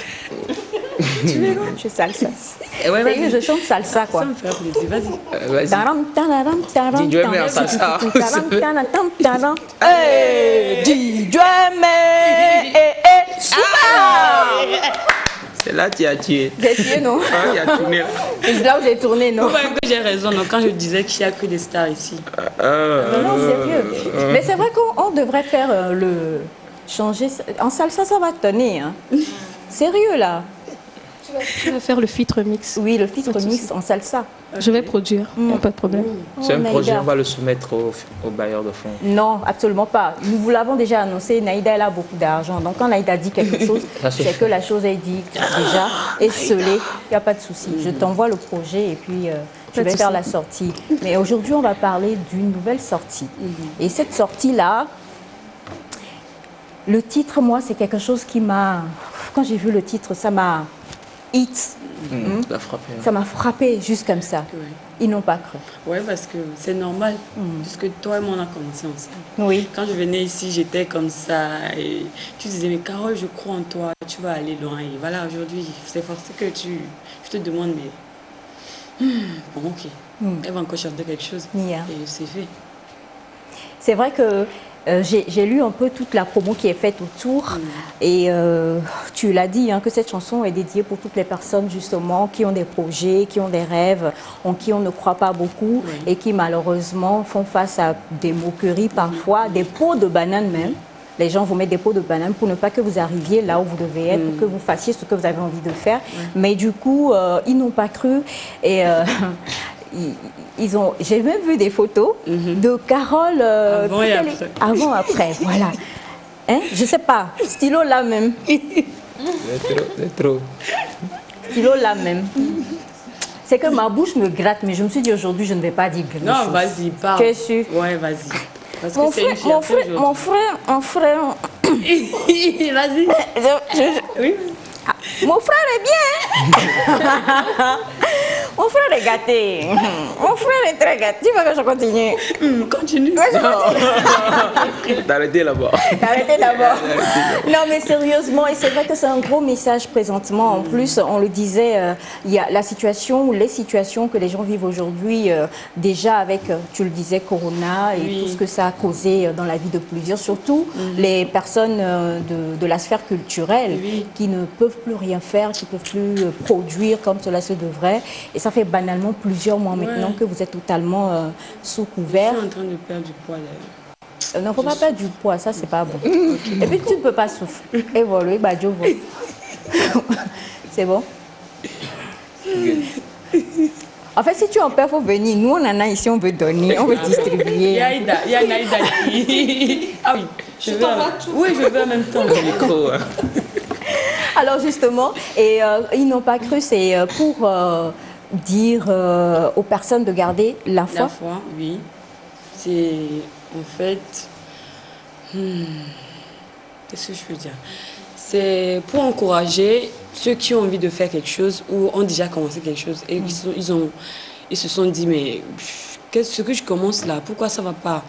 S2: Je salsasse.
S13: Ouais,
S2: je chante salsa, quoi.
S13: Ça me fait plaisir, vas-y.
S4: Vas-y. Dis-moi, mais en salsa. C'est là que tu as tué.
S2: J'ai tué, non?
S4: Il a tourné.
S2: C'est là où j'ai tourné, non?
S13: Vous voyez que j'ai raison, non, quand je disais qu'il n'y a que des stars ici.
S2: Non, sérieux. Mais c'est vrai qu'on devrait faire changer. En salsa, ça va tenir. Hein. Sérieux, là.
S3: Tu vas faire le feat mix.
S2: Oui, le feat mix en salsa.
S3: Je vais produire, pas de problème.
S4: C'est un projet, on va le soumettre au bailleur de fonds.
S2: Non, absolument pas. Nous vous l'avons déjà annoncé, Naïda, elle a beaucoup d'argent. Donc quand Naïda dit quelque chose, c'est que la chose est dite déjà, est scellée, il n'y a pas de souci. Je t'envoie le projet et puis je vais faire la sortie. Mais aujourd'hui, on va parler d'une nouvelle sortie. Et cette sortie-là, le titre, moi, c'est quelque chose qui m'a... Quand j'ai vu le titre, ça m'a... Ça m'a frappé juste comme ça.
S13: Ouais.
S2: Ils n'ont pas cru.
S13: Oui, parce que c'est normal, puisque toi et moi, on a commencé ensemble.
S2: Oui.
S13: Quand je venais ici, j'étais comme ça. Et tu disais, mais Carole, je crois en toi, tu vas aller loin. Et voilà, aujourd'hui, c'est forcé que je te demande, mais... Bon, ok. Elle va encore chanter quelque chose.
S2: Yeah.
S13: Et c'est fait.
S2: C'est vrai que j'ai lu un peu toute la promo qui est faite autour et tu l'as dit, hein, que cette chanson est dédiée pour toutes les personnes justement qui ont des projets, qui ont des rêves, en qui on ne croit pas beaucoup et qui malheureusement font face à des moqueries parfois, des pots de banane même. Les gens vous mettent des pots de banane pour ne pas que vous arriviez là où vous devez être, pour que vous fassiez ce que vous avez envie de faire. Mais du coup, ils n'ont pas cru et... j'ai même vu des photos de Carole avant après, voilà. Hein? Je sais pas, stylo là même.
S4: C'est trop.
S2: Stylo là même. C'est que ma bouche me gratte, mais je me suis dit aujourd'hui je ne vais pas dire quelque chose.
S13: Non, vas-y, parle.
S2: Tu es sûr?
S13: Ouais, vas-y. Parce
S2: Mon
S13: que c'est
S2: frère,
S13: Vas-y. Oui.
S2: Mon frère est bien. Mon frère est gâté. Mon frère est très gâté. Tu veux que je continue?
S13: Continue.
S4: D'arrêter là-bas.
S2: D'arrêter d'abord. Non, mais sérieusement, et c'est vrai que c'est un gros message présentement. En plus, on le disait, il y a la situation ou les situations que les gens vivent aujourd'hui, déjà avec, tu le disais, Corona et tout ce que ça a causé dans la vie de plusieurs, surtout les personnes de la sphère culturelle qui ne peuvent plus rien faire, qui ne peuvent plus produire comme cela se devrait. Et ça fait banalement plusieurs mois maintenant que vous êtes totalement sous couvert.
S13: Je suis en train de perdre du poids d'ailleurs.
S2: Non, il ne faut pas perdre du poids, ça c'est pas bon. Et puis tu ne peux pas souffrir. Évoluer, bah Dieu veut. C'est bon? En fait, si tu en perds, il faut venir. Nous, on en a ici, on veut donner, on veut distribuer.
S13: Il y a Naïda qui... Ah oui, je veux en même temps.
S2: Alors justement, ils n'ont pas cru, c'est pour dire aux personnes de garder la foi.
S13: La foi, oui. C'est en fait... Qu'est-ce que je veux dire? C'est pour encourager ceux qui ont envie de faire quelque chose ou ont déjà commencé quelque chose et ils se sont dit, mais qu'est-ce que je commence là? Pourquoi ça ne va pas?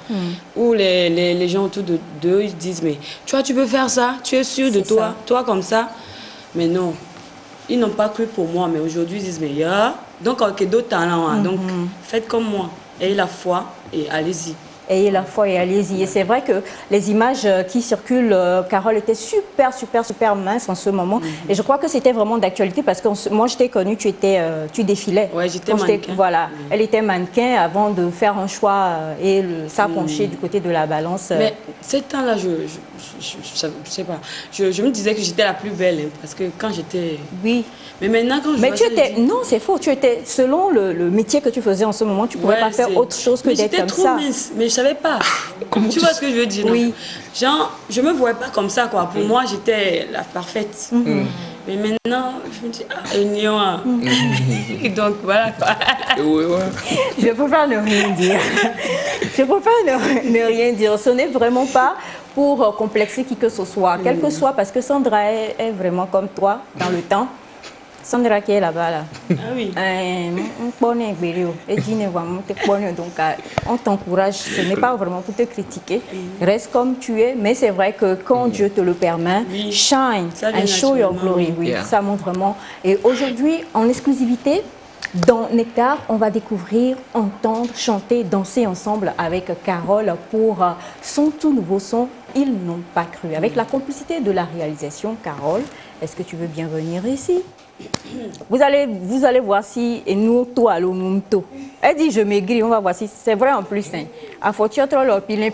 S13: Ou les gens autour d'eux, ils disent, mais tu vois, tu peux faire ça? Tu es sûr de toi? Toi comme ça? Mais non, ils n'ont pas cru pour moi, mais aujourd'hui, ils disent, mais il y a donc d'autres talents, donc faites comme moi, ayez la foi et allez-y.
S2: Ayez la foi et allez-y. Et c'est vrai que les images qui circulent, Carole, étaient super minces en ce moment. Et je crois que c'était vraiment d'actualité parce que moi, je t'ai connue, tu défilais.
S13: Oui, j'étais mannequin.
S2: Voilà, elle était mannequin avant de faire un choix et ça penchait du côté de la balance.
S13: Mais ce temps-là, je sais pas. Je me disais que j'étais la plus belle parce que quand j'étais...
S2: Oui.
S13: Mais maintenant, quand je
S2: vois ça, non, c'est faux. Tu étais, selon le métier que tu faisais en ce moment, tu ne pouvais pas faire autre chose que d'être comme ça.
S13: J'étais trop mince, mais je ne savais pas. Tu vois ce que je veux dire?
S2: Oui.
S13: Genre, je ne me voyais pas comme ça, quoi. Pour moi, j'étais la parfaite. Mais maintenant, je me dis, donc voilà, quoi.
S2: Je préfère ne rien dire. Je préfère ne rien dire. Ce n'est vraiment pas pour complexer qui que ce soit. Quel que soit, parce que Sandra est vraiment comme toi dans le temps. Sandra qui est là-bas, là.
S13: Ah oui.
S2: Donc, on t'encourage. Ce n'est pas vraiment pour te critiquer. Reste comme tu es. Mais c'est vrai que quand Dieu te le permet, shine and show your glory. Oui, ça montre vraiment. Et aujourd'hui, en exclusivité, dans Nectar, on va découvrir, entendre, chanter, danser ensemble avec Carole pour son tout nouveau son « Ils n'ont pas cru ». Avec la complicité de la réalisation, Carole, est-ce que tu veux bien venir ici? Vous allez voir si et nous toi le mumto. Elle dit je maigris, on va voir si c'est vrai en plus. À faut tu trop le pilé.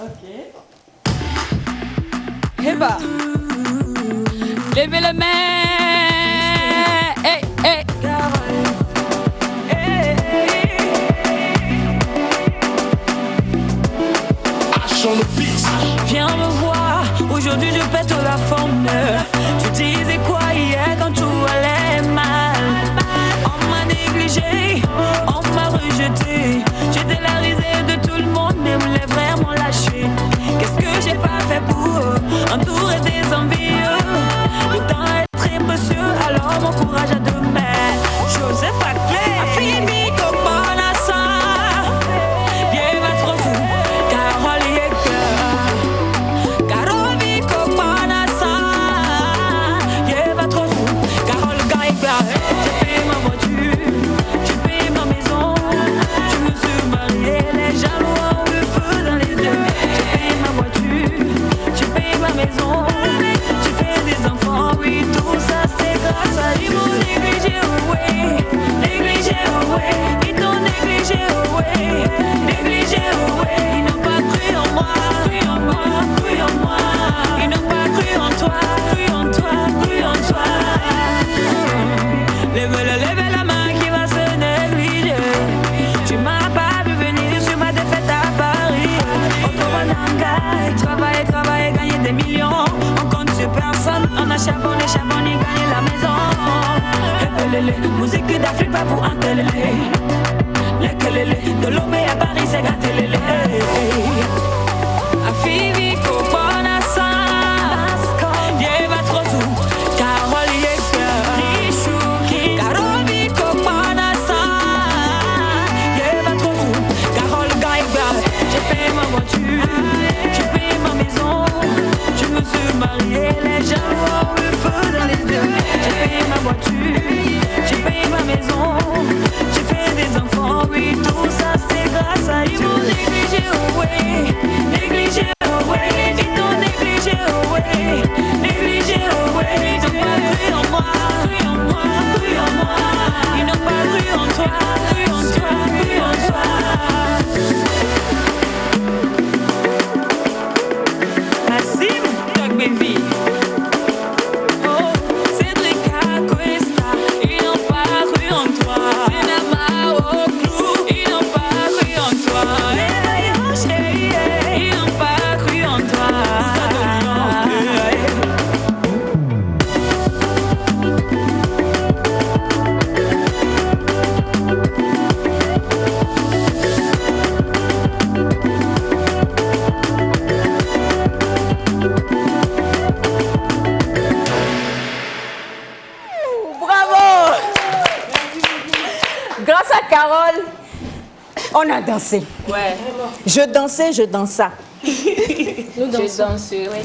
S12: Ok. Heba. Levez les mains. Hey, hey. Viens me voir, aujourd'hui je pète la forme. Tu disais quoi hier quand tout allait mal? On m'a négligé, on m'a rejeté. J'étais la risée de tout le monde, mais me l'ai vraiment lâché. Qu'est-ce que j'ai pas fait pour eux? Entouré des envieux. Le temps est très précieux, alors mon courage à demain. Je sais pas clair. Affibi Kopona ça. Bien va trop fou. Carole Carole Kopona ça. Bien va trop fou. Carole Gaïga. J'ai payé ma voiture. J'ai payé ma maison. Je me suis mariée. Les jaloux ont le feu dans les yeux. J'ai payé ma voiture. J'ai payé ma maison. J'ai fait des enfants. Oui, tout ça c'est grâce à ils m'ont négligé, ouais. Négligé, ouais. Ils t'ont négligé, ouais. Négligé, ouais. Ils n'ont pas cru en moi, cru en moi, cru en moi. Ils n'ont pas cru en toi, cru en toi, cru en toi. Lève la main qui va se négliger. Tu m'as pas vu venir sur ma défaite à Paris. Travailler, gagner des millions. On compte sur personne, on a charbonné, gagné la maison. Musique d'Afrique, pas pour un télé. De Lomé à Paris, c'est gâté lélé. Afivi, Kopona ça. Yé va trop sous. Carole Yecker. Carole Kopona ça. Yé va trop sous. Carole Gaïga. J'ai payé ma voiture. J'ai payé ma maison. Je me suis mariée. Les gens ont le feu dans les yeux. J'ai payé ma voiture. J'ai payé ma maison. J'ai fait des enfants. Oui, tout ça c'est grâce à ils m'ont négligé, ouais. Négligé, ouais. Ils t'ont négligé, ouais. Négligé, ouais. Ils n'ont pas cru en moi, cru en moi, cru en moi. Ils n'ont pas cru en toi, cru en toi, cru en toi. Assim, Doug Baby. Oh, Cédric Acosta.
S2: grâce à Carole, on a dansé.
S6: Ouais.
S2: Je dansais, je dansa.
S6: Nous danserai.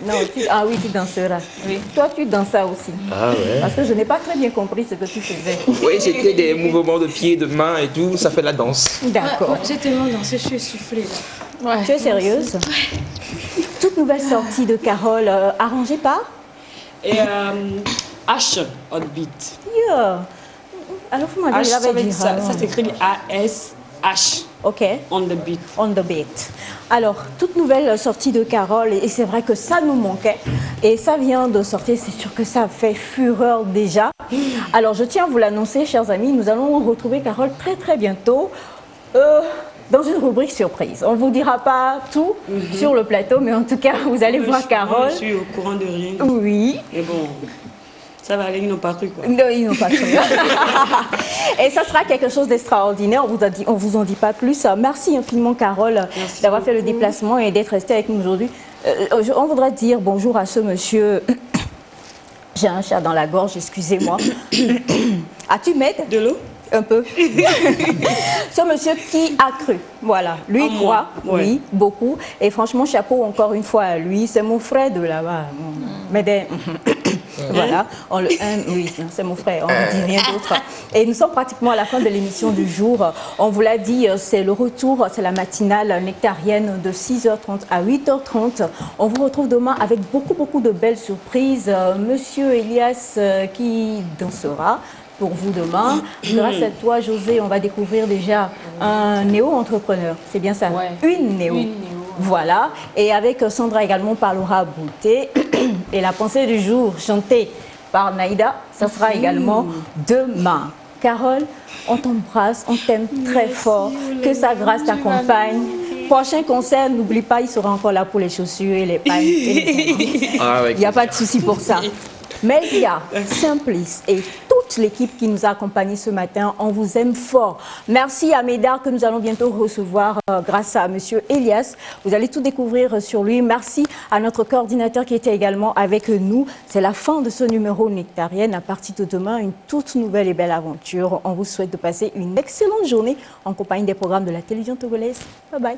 S2: Non, ah oui, tu danseras. Oui. Toi, tu dansas aussi.
S4: Ah ouais.
S2: Parce que je n'ai pas très bien compris ce que tu faisais.
S4: Oui, c'était des mouvements de pieds, de mains et tout, ça fait la danse.
S2: D'accord.
S3: Ouais, j'ai tellement dansé, je suis essoufflée là.
S2: Ouais. Tu es sérieuse? Toute nouvelle sortie de Carole, arrangée par?
S13: Et H on beat.
S2: Yeah. Alors, vous m'avez dit
S13: ça s'écrit A-S-H.
S2: Ok.
S13: On the beat.
S2: On the beat. Alors, toute nouvelle sortie de Carole, et c'est vrai que ça nous manquait. Et ça vient de sortir, c'est sûr que ça fait fureur déjà. Alors, je tiens à vous l'annoncer, chers amis, nous allons retrouver Carole très très bientôt. Dans une rubrique surprise. On ne vous dira pas tout sur le plateau, mais en tout cas, vous allez voir Carole.
S13: Je suis au courant de rien.
S2: Oui.
S13: Mais bon, ça va aller, ils n'ont pas cru quoi.
S2: Non, ils n'ont pas cru. Et ça sera quelque chose d'extraordinaire, on vous en dit pas plus. Merci infiniment Carole d'avoir fait le déplacement et d'être restée avec nous aujourd'hui. On voudrait dire bonjour à ce monsieur. J'ai un chat dans la gorge, excusez-moi. As-tu m'aides?
S13: De l'eau?
S2: Un peu. Ce monsieur qui a cru, voilà, lui croit, oui, beaucoup. Et franchement, chapeau encore une fois à lui. C'est mon frère de là-bas. Voilà, oui, c'est mon frère, on ne dit rien d'autre. Et nous sommes pratiquement à la fin de l'émission du jour. On vous l'a dit, c'est le retour, c'est la matinale nectarienne de 6h30 à 8h30. On vous retrouve demain avec beaucoup de belles surprises. Monsieur Elias qui dansera pour vous demain. Grâce à toi, José, on va découvrir déjà un néo-entrepreneur. C'est bien ça?
S6: Ouais.
S2: Une néo. Voilà. Et avec Sandra également, on parlera beauté. Et la pensée du jour, chantée par Naïda, ça sera également demain. Carole, on t'embrasse, on t'aime très fort. Que sa grâce t'accompagne. Prochain concert, n'oublie pas, il sera encore là pour les chaussures et les pailles. Il n'y a pas de souci pour ça. Melia, Simplice et toute l'équipe qui nous a accompagnés ce matin, on vous aime fort. Merci à Médard que nous allons bientôt recevoir grâce à monsieur Elias. Vous allez tout découvrir sur lui. Merci à notre coordinateur qui était également avec nous. C'est la fin de ce numéro Nectarienne. À partir de demain, une toute nouvelle et belle aventure. On vous souhaite de passer une excellente journée en compagnie des programmes de la télévision togolaise. Bye bye.